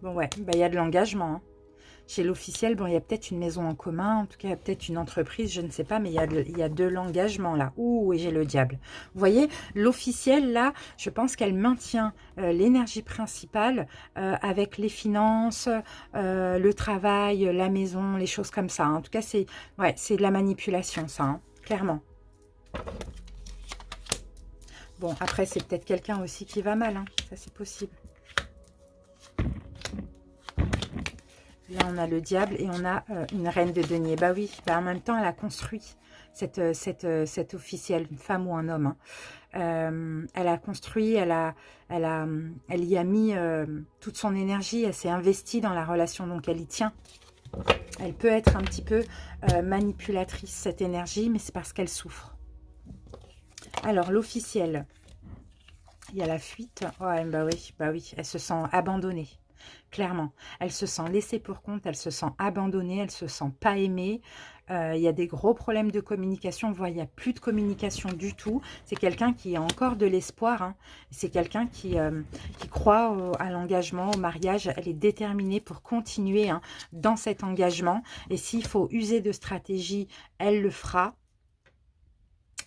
Bon, ouais, bah, y a de l'engagement. Hein. Chez l'officiel, bon, il y a peut-être une maison en commun. En tout cas, il y a peut-être une entreprise, je ne sais pas. Mais il y a de l'engagement là. Ouh, et j'ai le diable. Vous voyez, l'officiel, là, je pense qu'elle maintient l'énergie principale avec les finances, le travail, la maison, les choses comme ça. Hein. En tout cas, c'est de la manipulation, ça, hein, clairement. Bon, après, c'est peut-être quelqu'un aussi qui va mal. Hein. Ça, c'est possible. Là, on a le diable et on a une reine de denier. Bah oui, bah en même temps, elle a construit cette officielle, une femme ou un homme. Hein. Elle a construit, elle y a mis toute son énergie. Elle s'est investie dans la relation, donc elle y tient. Elle peut être un petit peu manipulatrice, cette énergie, mais c'est parce qu'elle souffre. Alors, l'officiel, il y a la fuite. Ouais, bah oui, elle se sent abandonnée, clairement. Elle se sent laissée pour compte, elle se sent abandonnée, elle se sent pas aimée. Il y a des gros problèmes de communication, voire il n'y a plus de communication du tout. C'est quelqu'un qui a encore de l'espoir. Hein. C'est quelqu'un qui croit à l'engagement, au mariage. Elle est déterminée pour continuer hein, dans cet engagement. Et s'il faut user de stratégie, elle le fera.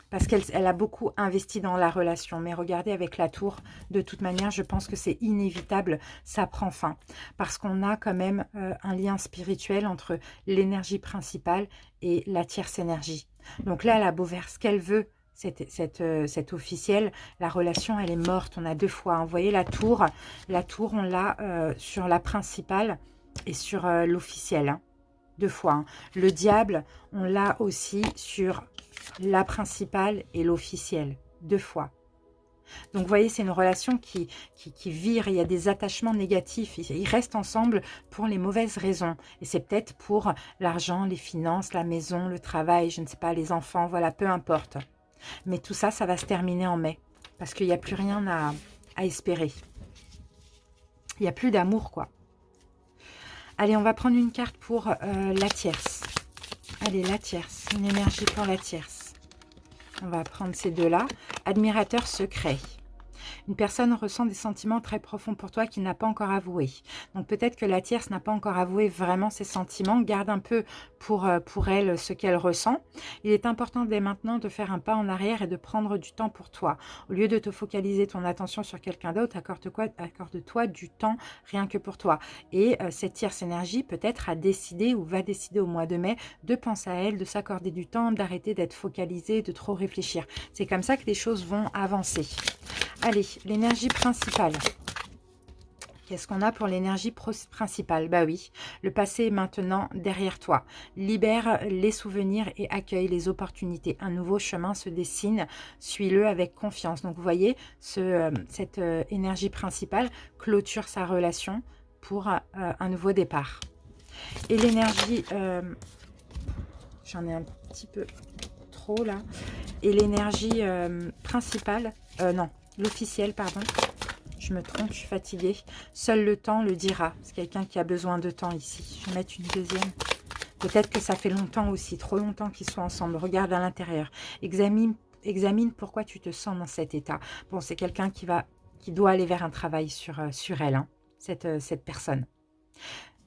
Parce qu'elle a beaucoup investi dans la relation. Mais regardez avec la tour, de toute manière, je pense que c'est inévitable, ça prend fin. Parce qu'on a quand même un lien spirituel entre l'énergie principale et la tierce énergie. Donc là, elle a beau faire ce qu'elle veut, cette officielle, la relation, elle est morte. On a 2 fois. Hein. Vous voyez la tour, on l'a sur la principale et sur l'officielle. Hein. 2 fois. Hein. Le diable, on l'a aussi sur la principale et l'officielle. 2 fois. Donc, vous voyez, c'est une relation qui vire. Il y a des attachements négatifs. Ils restent ensemble pour les mauvaises raisons. Et c'est peut-être pour l'argent, les finances, la maison, le travail, je ne sais pas, les enfants, voilà, peu importe. Mais tout ça, ça va se terminer en mai. Parce qu'il n'y a plus rien à espérer. Il n'y a plus d'amour, quoi. Allez, on va prendre une carte pour la tierce. Allez, la tierce. Une énergie pour la tierce. On va prendre ces deux-là. Admirateur secret. Une personne ressent des sentiments très profonds pour toi qu'il n'a pas encore avoué. Donc peut-être que la tierce n'a pas encore avoué vraiment ses sentiments. Garde un peu pour elle ce qu'elle ressent. Il est important dès maintenant de faire un pas en arrière et de prendre du temps pour toi. Au lieu de te focaliser ton attention sur quelqu'un d'autre, accorde-toi du temps rien que pour toi. Et cette tierce énergie peut-être a décidé ou va décider au mois de mai de penser à elle, de s'accorder du temps, d'arrêter d'être focalisé, de trop réfléchir. C'est comme ça que les choses vont avancer. Allez, l'énergie principale. Qu'est-ce qu'on a pour l'énergie principale? Bah oui, le passé est maintenant derrière toi. Libère les souvenirs et accueille les opportunités. Un nouveau chemin se dessine, suis-le avec confiance. Donc vous voyez, cette énergie principale clôture sa relation pour un nouveau départ. Et l'énergie, j'en ai un petit peu trop là. Et l'énergie principale, non, l'officiel, pardon. Je me trompe, je suis fatiguée. Seul le temps le dira. C'est quelqu'un qui a besoin de temps ici. Je vais mettre une deuxième. Peut-être que ça fait longtemps aussi, trop longtemps qu'ils sont ensemble. Regarde à l'intérieur. Examine pourquoi tu te sens dans cet état. Bon, c'est quelqu'un qui doit aller vers un travail sur elle, hein, cette personne.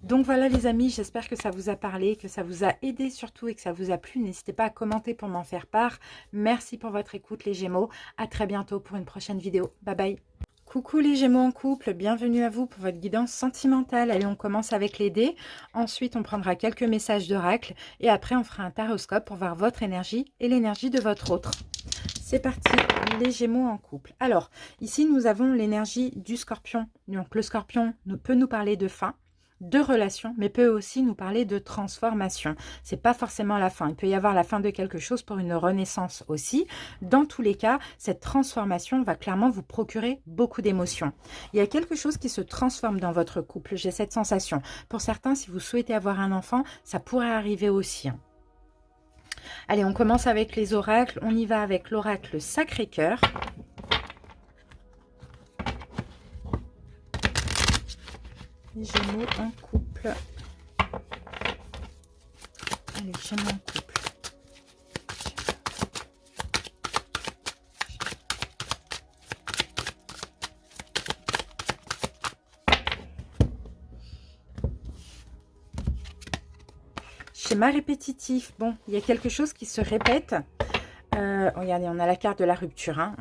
Donc voilà les amis, j'espère que ça vous a parlé, que ça vous a aidé surtout et que ça vous a plu. N'hésitez pas à commenter pour m'en faire part. Merci pour votre écoute les Gémeaux. À très bientôt pour une prochaine vidéo. Bye bye. Coucou les Gémeaux en couple, bienvenue à vous pour votre guidance sentimentale. Allez, on commence avec les dés. Ensuite, on prendra quelques messages d'oracle. Et après, on fera un taroscope pour voir votre énergie et l'énergie de votre autre. C'est parti, les Gémeaux en couple. Alors, ici, nous avons l'énergie du Scorpion. Donc, le Scorpion peut nous parler de fin, de relation, mais peut aussi nous parler de transformation. C'est pas forcément la fin. Il peut y avoir la fin de quelque chose pour une renaissance aussi. Dans tous les cas, cette transformation va clairement vous procurer beaucoup d'émotions. Il y a quelque chose qui se transforme dans votre couple. J'ai cette sensation. Pour certains, si vous souhaitez avoir un enfant, ça pourrait arriver aussi. Allez, on commence avec les oracles. On y va avec l'oracle Sacré-Cœur. Les Gémeaux en couple. Allez, Gémeaux en couple. Schéma répétitif. Bon, il y a quelque chose qui se répète. Regardez, on a la carte de la rupture. Hein.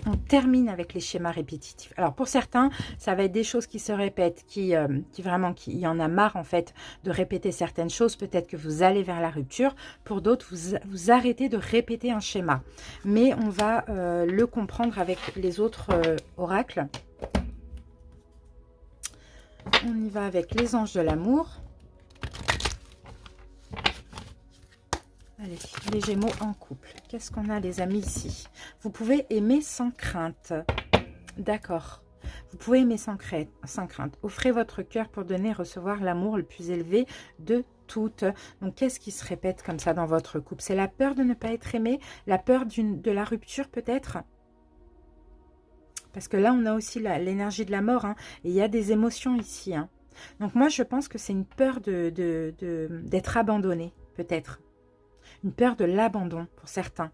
On termine avec les schémas répétitifs. Alors, pour certains, ça va être des choses qui se répètent, qui y en a marre, en fait, de répéter certaines choses. Peut-être que vous allez vers la rupture. Pour d'autres, vous arrêtez de répéter un schéma. Mais on va le comprendre avec les autres oracles. On y va avec les anges de l'amour. Allez, les Gémeaux en couple. Qu'est-ce qu'on a, les amis, ici? Vous pouvez aimer sans crainte. D'accord. Vous pouvez aimer sans crainte. Offrez votre cœur pour donner et recevoir l'amour le plus élevé de toutes. Donc, qu'est-ce qui se répète comme ça dans votre couple? C'est la peur de ne pas être aimé? La peur de la rupture, peut-être? Parce que là, on a aussi l'énergie de la mort. Hein, et il y a des émotions ici. Hein. Donc, moi, je pense que c'est une peur d'être abandonné, peut-être. Une peur de l'abandon pour certains.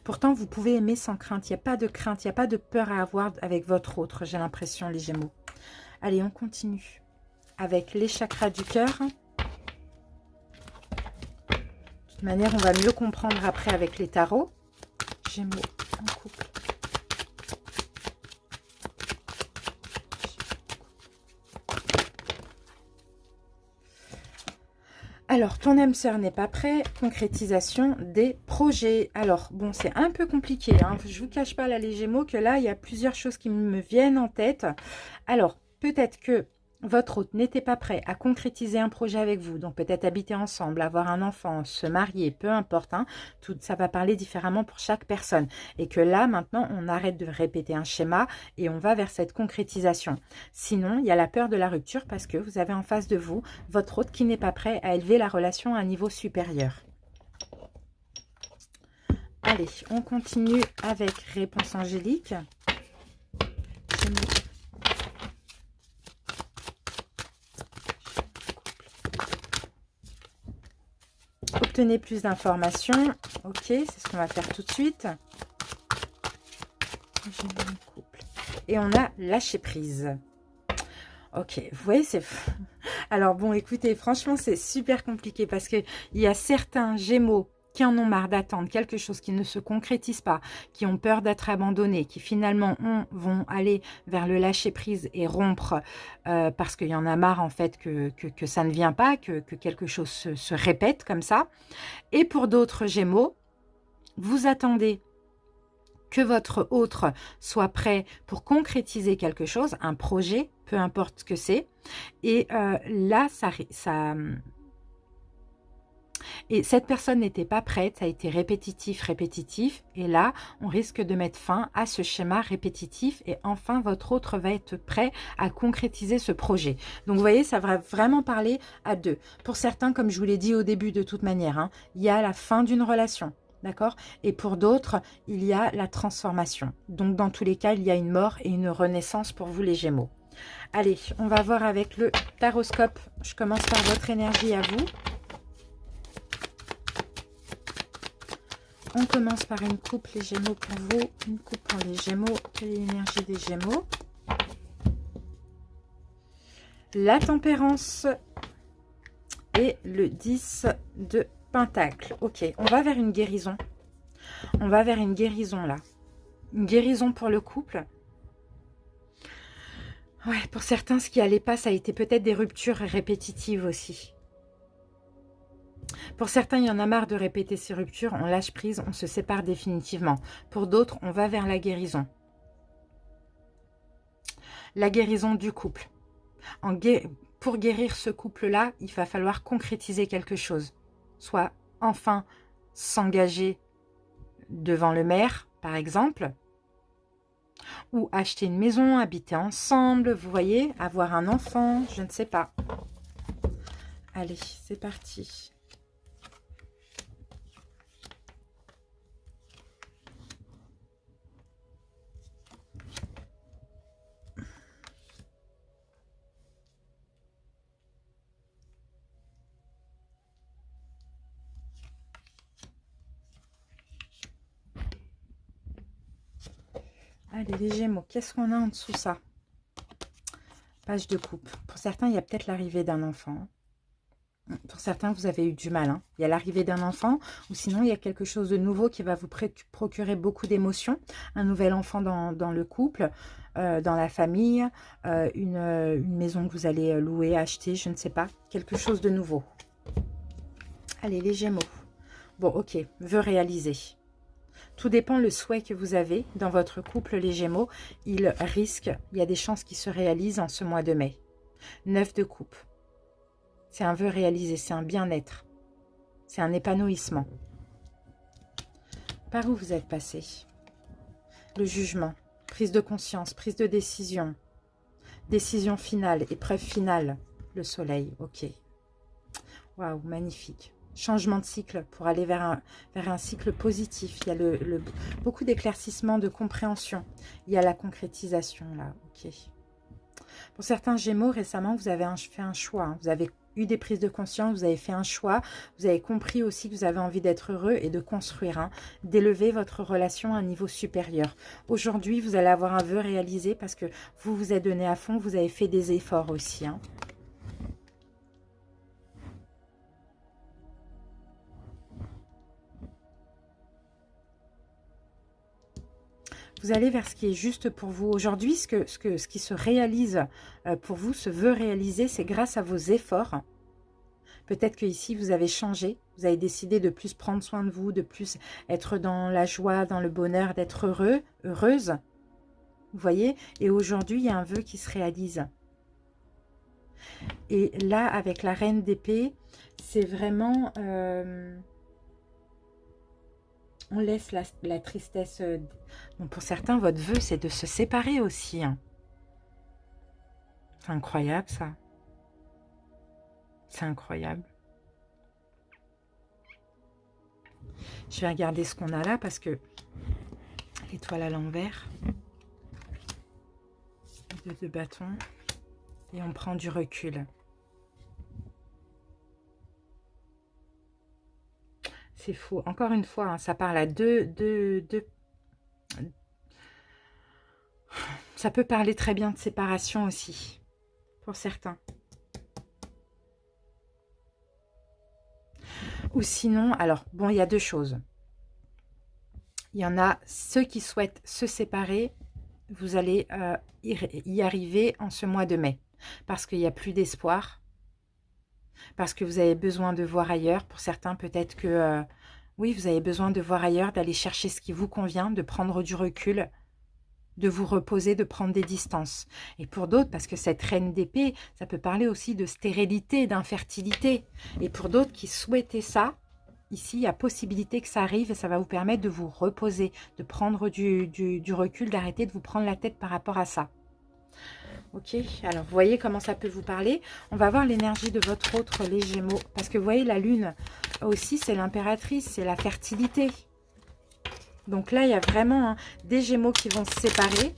Pourtant, vous pouvez aimer sans crainte. Il n'y a pas de crainte, il n'y a pas de peur à avoir avec votre autre, j'ai l'impression, les Gémeaux. Allez, on continue avec les chakras du cœur. De toute manière, on va mieux comprendre après avec les tarots. Gémeaux en couple. Alors, ton âme sœur n'est pas prêt. Concrétisation des projets. Alors, bon, c'est un peu compliqué. Hein. Je ne vous cache pas, là, les Gémeaux, que là, il y a plusieurs choses qui me viennent en tête. Alors, peut-être que votre hôte n'était pas prêt à concrétiser un projet avec vous. Donc, peut-être habiter ensemble, avoir un enfant, se marier, peu importe. Hein. Tout ça va parler différemment pour chaque personne. Et que là, maintenant, on arrête de répéter un schéma et on va vers cette concrétisation. Sinon, il y a la peur de la rupture parce que vous avez en face de vous votre hôte qui n'est pas prêt à élever la relation à un niveau supérieur. Allez, on continue avec réponse angélique. Obtenez plus d'informations. Ok, c'est ce qu'on va faire tout de suite. Et on a lâché prise. Ok, vous voyez, c'est... Alors bon, écoutez, franchement, c'est super compliqué parce qu'il y a certains Gémeaux qui en ont marre d'attendre quelque chose qui ne se concrétise pas, qui ont peur d'être abandonnés, qui finalement vont aller vers le lâcher-prise et rompre parce qu'il y en a marre en fait que ça ne vient pas, que quelque chose se répète comme ça. Et pour d'autres Gémeaux, vous attendez que votre autre soit prêt pour concrétiser quelque chose, un projet, peu importe ce que c'est. Et là, et cette personne n'était pas prête, ça a été répétitif, répétitif. Et là, on risque de mettre fin à ce schéma répétitif. Et enfin, votre autre va être prêt à concrétiser ce projet. Donc, vous voyez, ça va vraiment parler à deux. Pour certains, comme je vous l'ai dit au début de toute manière, hein, il y a la fin d'une relation. D'accord? Et pour d'autres, il y a la transformation. Donc, dans tous les cas, il y a une mort et une renaissance pour vous, les Gémeaux. Allez, on va voir avec le taroscope. Je commence par votre énergie à vous. On commence par une coupe, les Gémeaux pour vous. Une coupe pour les Gémeaux. Quelle est l'énergie des Gémeaux? La tempérance et le 10 de Pentacle. Ok, on va vers une guérison. On va vers une guérison là. Une guérison pour le couple. Ouais, pour certains, ce qui allait pas, ça a été peut-être des ruptures répétitives aussi. Pour certains, il y en a marre de répéter ces ruptures. On lâche prise, on se sépare définitivement. Pour d'autres, on va vers la guérison. La guérison du couple. Pour guérir ce couple-là, il va falloir concrétiser quelque chose. Soit enfin s'engager devant le maire, par exemple, ou acheter une maison, habiter ensemble, vous voyez, avoir un enfant, je ne sais pas. Allez, c'est parti. Allez, les Gémeaux, qu'est-ce qu'on a en dessous ça? Page de coupe. Pour certains, il y a peut-être l'arrivée d'un enfant. Pour certains, vous avez eu du mal. Hein. Il y a l'arrivée d'un enfant ou sinon, il y a quelque chose de nouveau qui va vous procurer beaucoup d'émotions. Un nouvel enfant dans le couple, dans la famille, une maison que vous allez louer, acheter, je ne sais pas. Quelque chose de nouveau. Allez, les Gémeaux. Bon, ok, vœu réalisé. Tout dépend le souhait que vous avez dans votre couple, les Gémeaux. Il y a des chances qu'il se réalisent en ce mois de mai. 9 de coupe. C'est un vœu réalisé, c'est un bien-être. C'est un épanouissement. Par où vous êtes passé? Le jugement, prise de conscience, prise de décision. Décision finale, épreuve finale. Le soleil, ok. Waouh, magnifique. Changement de cycle pour aller vers un cycle positif. Il y a beaucoup d'éclaircissement, de compréhension. Il y a la concrétisation là, ok. Pour certains Gémeaux, récemment, vous avez fait un choix. Hein. Vous avez eu des prises de conscience, vous avez fait un choix. Vous avez compris aussi que vous avez envie d'être heureux et de construire, hein, d'élever votre relation à un niveau supérieur. Aujourd'hui, vous allez avoir un vœu réalisé parce que vous vous êtes donné à fond, vous avez fait des efforts aussi, hein. Vous allez vers ce qui est juste pour vous. Aujourd'hui, ce qui se réalise pour vous, ce vœu réalisé, c'est grâce à vos efforts. Peut-être que ici vous avez changé. Vous avez décidé de plus prendre soin de vous, de plus être dans la joie, dans le bonheur, d'être heureux, heureuse. Vous voyez? Et aujourd'hui, il y a un vœu qui se réalise. Et là, avec la reine d'épée, c'est vraiment... on laisse la tristesse. Donc pour certains, votre vœu, c'est de se séparer aussi. Hein. C'est incroyable, ça. C'est incroyable. Je vais regarder ce qu'on a là parce que l'étoile à l'envers. De bâtons. Et on prend du recul. C'est fou. Encore une fois, hein, ça parle à deux. Ça peut parler très bien de séparation aussi. Pour certains. Ou sinon, alors, bon, il y a deux choses. Il y en a ceux qui souhaitent se séparer. Vous allez y arriver en ce mois de mai. Parce qu'il n'y a plus d'espoir. Parce que vous avez besoin de voir ailleurs. Pour certains, peut-être que, oui, vous avez besoin de voir ailleurs, d'aller chercher ce qui vous convient, de prendre du recul, de vous reposer, de prendre des distances. Et pour d'autres, parce que cette reine d'épée, ça peut parler aussi de stérilité, d'infertilité. Et pour d'autres qui souhaitaient ça, ici, il y a possibilité que ça arrive et ça va vous permettre de vous reposer, de prendre du recul, d'arrêter de vous prendre la tête par rapport à ça. Ok, alors vous voyez comment ça peut vous parler. On va voir l'énergie de votre autre, les Gémeaux. Parce que vous voyez, la Lune aussi, c'est l'impératrice, c'est la fertilité. Donc là, il y a vraiment des Gémeaux qui vont se séparer.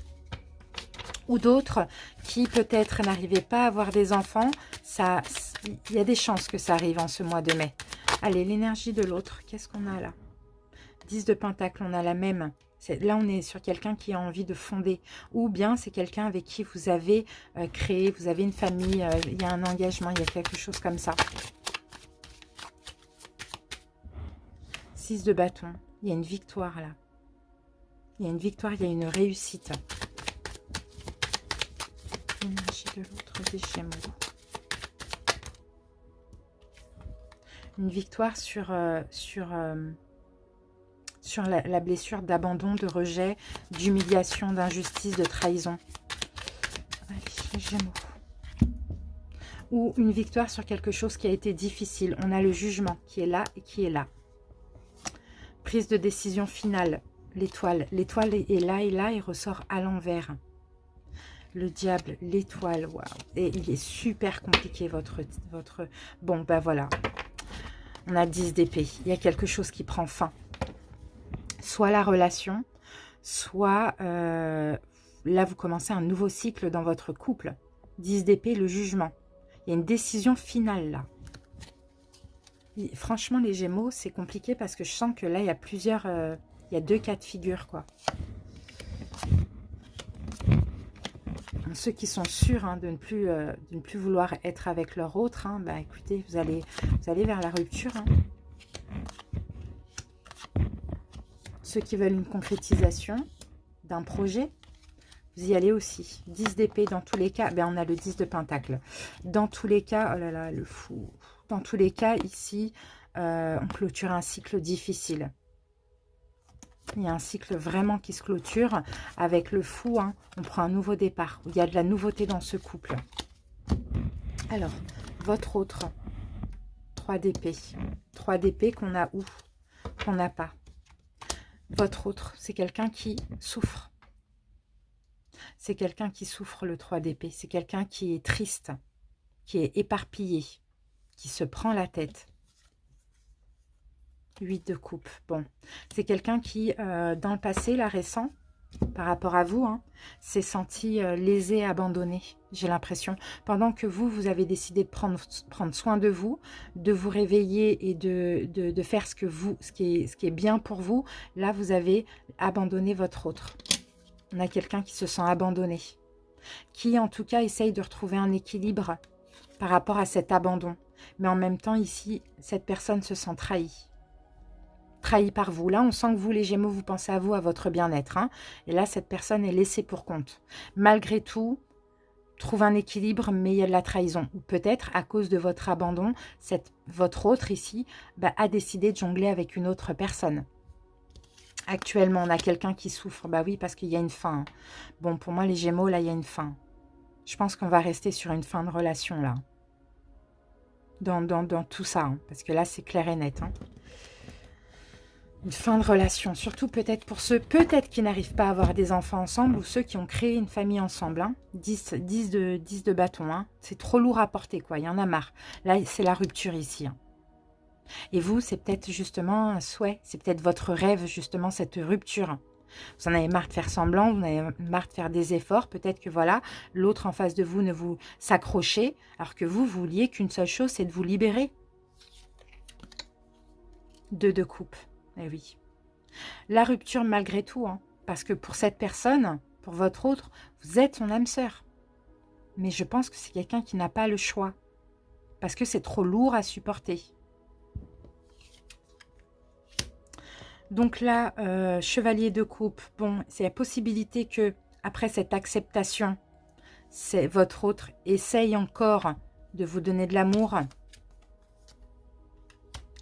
Ou d'autres qui peut-être n'arrivaient pas à avoir des enfants. Il y a des chances que ça arrive en ce mois de mai. Allez, l'énergie de l'autre, qu'est-ce qu'on a là? 10 de Pentacle, on a la même. Là, on est sur quelqu'un qui a envie de fonder. Ou bien, c'est quelqu'un avec qui vous avez créé, vous avez une famille, il y a un engagement, il y a quelque chose comme ça. 6 de bâton. Il y a une victoire là. Il y a une victoire, il y a une réussite. L'énergie de l'autre des Gémeaux. Une victoire sur la blessure d'abandon, de rejet, d'humiliation, d'injustice, de trahison. Allez, les Gémeaux. Ou une victoire sur quelque chose qui a été difficile. On a le jugement qui est là et qui est là. Prise de décision finale. L'étoile. L'étoile est là et là et ressort à l'envers. Le diable, l'étoile, waouh. Et il est super compliqué votre... Bon, ben voilà. On a 10 d'épée. Il y a quelque chose qui prend fin. Soit la relation, soit là, vous commencez un nouveau cycle dans votre couple. 10 d'épée, le jugement. Il y a une décision finale là. Et franchement, les Gémeaux, c'est compliqué parce que je sens que là, il y a plusieurs... il y a deux cas de figure, quoi. Ceux qui sont sûrs de ne plus vouloir être avec leur autre, bah, écoutez, vous allez vers la rupture. Ceux qui veulent une concrétisation d'un projet, vous y allez aussi. 10 d'épée dans tous les cas. Ben, on a le 10 de pentacle. Dans tous les cas, oh là là, le fou. Dans tous les cas, ici, on clôture un cycle difficile. Il y a un cycle vraiment qui se clôture. Avec le fou, on prend un nouveau départ. Il y a de la nouveauté dans ce couple. Alors, votre autre, 3 d'épée. 3 d'épée qu'on a où? Qu'on n'a pas. Votre autre, c'est quelqu'un qui souffre. C'est quelqu'un qui souffre, le 3 d'épée. C'est quelqu'un qui est triste, qui est éparpillé, qui se prend la tête. 8 de coupe. Bon, c'est quelqu'un qui, dans le passé, là, récent, par rapport à vous, s'est senti lésé, abandonné, j'ai l'impression. Pendant que vous avez décidé de prendre soin de vous réveiller et de faire ce qui est bien pour vous, là, vous avez abandonné votre autre. On a quelqu'un qui se sent abandonné, qui, en tout cas, essaye de retrouver un équilibre par rapport à cet abandon. Mais en même temps, ici, cette personne se sent trahie. Trahi par vous. Là, on sent que vous, les Gémeaux, vous pensez à vous, à votre bien-être. Et là, cette personne est laissée pour compte. Malgré tout, trouve un équilibre, mais il y a de la trahison. Ou peut-être, à cause de votre abandon, votre autre ici a décidé de jongler avec une autre personne. Actuellement, on a quelqu'un qui souffre. Bah oui, parce qu'il y a une fin. Bon, pour moi, les Gémeaux, là, il y a une fin. Je pense qu'on va rester sur une fin de relation, là. Dans tout ça. Parce que là, c'est clair et net. Une fin de relation, surtout peut-être pour ceux qui n'arrivent pas à avoir des enfants ensemble ou ceux qui ont créé une famille ensemble. 10 de bâton, c'est trop lourd à porter, quoi. Il y en a marre. Là, c'est la rupture ici. Et vous, c'est peut-être justement un souhait, c'est peut-être votre rêve, justement, cette rupture. Vous en avez marre de faire semblant, vous en avez marre de faire des efforts. Peut-être que voilà, l'autre en face de vous ne vous s'accrochait, alors que vous vouliez qu'une seule chose, c'est de vous libérer. 2 de coupe. Eh oui. La rupture malgré tout, hein, parce que pour cette personne, pour votre autre, vous êtes son âme sœur. Mais je pense que c'est quelqu'un qui n'a pas le choix, parce que c'est trop lourd à supporter. Donc là, chevalier de coupe, bon, c'est la possibilité que après cette acceptation, c'est votre autre essaye encore de vous donner de l'amour.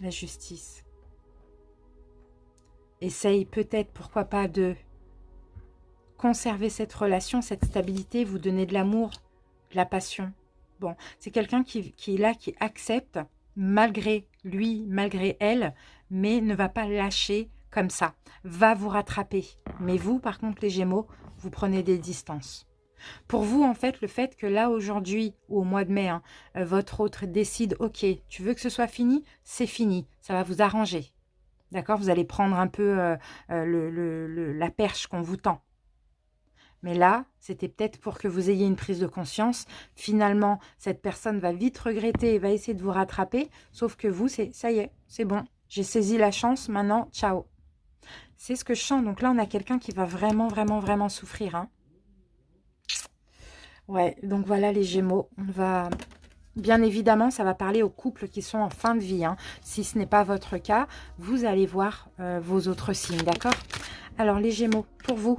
La justice. Essaye peut-être, pourquoi pas, de conserver cette relation, cette stabilité, vous donner de l'amour, de la passion. Bon, c'est quelqu'un qui est là, qui accepte, malgré lui, malgré elle, mais ne va pas lâcher comme ça, va vous rattraper. Mais vous, par contre, les Gémeaux, vous prenez des distances. Pour vous, en fait, le fait que là, aujourd'hui, ou au mois de mai, hein, votre autre décide, ok, tu veux que ce soit fini, c'est fini, ça va vous arranger. D'accord? Vous allez prendre un peu la perche qu'on vous tend. Mais là, c'était peut-être pour que vous ayez une prise de conscience. Finalement, cette personne va vite regretter et va essayer de vous rattraper. Sauf que vous, ça y est, c'est bon. J'ai saisi la chance, maintenant, ciao. C'est ce que je sens. Donc là, on a quelqu'un qui va vraiment, vraiment, vraiment souffrir. Hein. Ouais, donc voilà les Gémeaux. On va... Bien évidemment, ça va parler aux couples qui sont en fin de vie. Hein. Si ce n'est pas votre cas, vous allez voir vos autres signes, d'accord? Alors les Gémeaux, pour vous,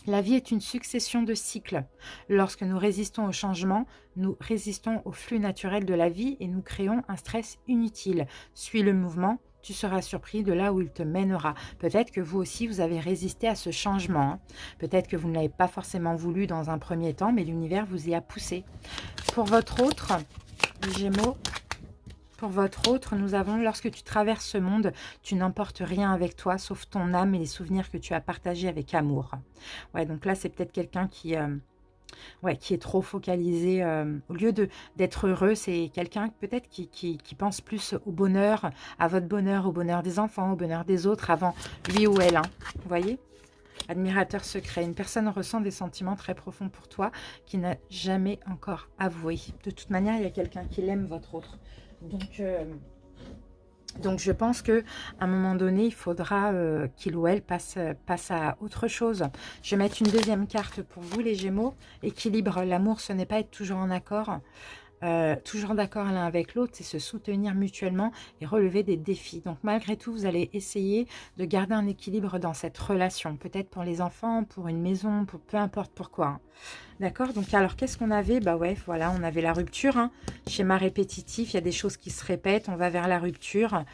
la vie est une succession de cycles. Lorsque nous résistons au changement, nous résistons au flux naturel de la vie et nous créons un stress inutile. Suis le mouvement, tu seras surpris de là où il te mènera. Peut-être que vous aussi, vous avez résisté à ce changement. Hein. Peut-être que vous ne l'avez pas forcément voulu dans un premier temps, mais l'univers vous y a poussé. Pour votre autre, les Gémeaux, pour votre autre, nous avons, lorsque tu traverses ce monde, tu n'emportes rien avec toi, sauf ton âme et les souvenirs que tu as partagés avec amour. Ouais, donc là, c'est peut-être quelqu'un qui est trop focalisé. Au lieu d'être heureux, c'est quelqu'un peut-être qui pense plus au bonheur, à votre bonheur, au bonheur des enfants, au bonheur des autres, avant lui ou elle. Hein, vous voyez ? Admirateur secret. Une personne ressent des sentiments très profonds pour toi qui n'a jamais encore avoué. De toute manière, il y a quelqu'un qui l'aime, votre autre. Donc je pense qu'à un moment donné, il faudra qu'il ou elle passe à autre chose. Je vais mettre une deuxième carte pour vous, les Gémeaux. Équilibre. L'amour, ce n'est pas être toujours en accord. Toujours d'accord l'un avec l'autre, c'est se soutenir mutuellement et relever des défis. Donc malgré tout, vous allez essayer de garder un équilibre dans cette relation. Peut-être pour les enfants, pour une maison, pour peu importe pourquoi. Hein. D'accord? Donc alors, qu'est-ce qu'on avait? Bah ouais, voilà, on avait la rupture. Hein. Schéma répétitif, il y a des choses qui se répètent, on va vers la rupture.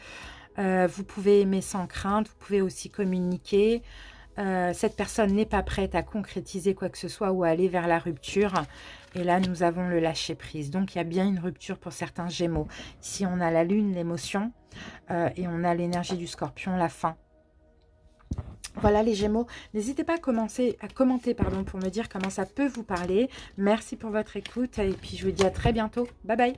Vous pouvez aimer sans crainte, vous pouvez aussi communiquer. Cette personne n'est pas prête à concrétiser quoi que ce soit ou à aller vers la rupture. Et là, nous avons le lâcher-prise. Donc, il y a bien une rupture pour certains Gémeaux. Ici, on a la Lune, l'émotion, et on a l'énergie du Scorpion, la fin. Voilà les Gémeaux. N'hésitez pas à commenter pour me dire comment ça peut vous parler. Merci pour votre écoute et puis je vous dis à très bientôt. Bye bye.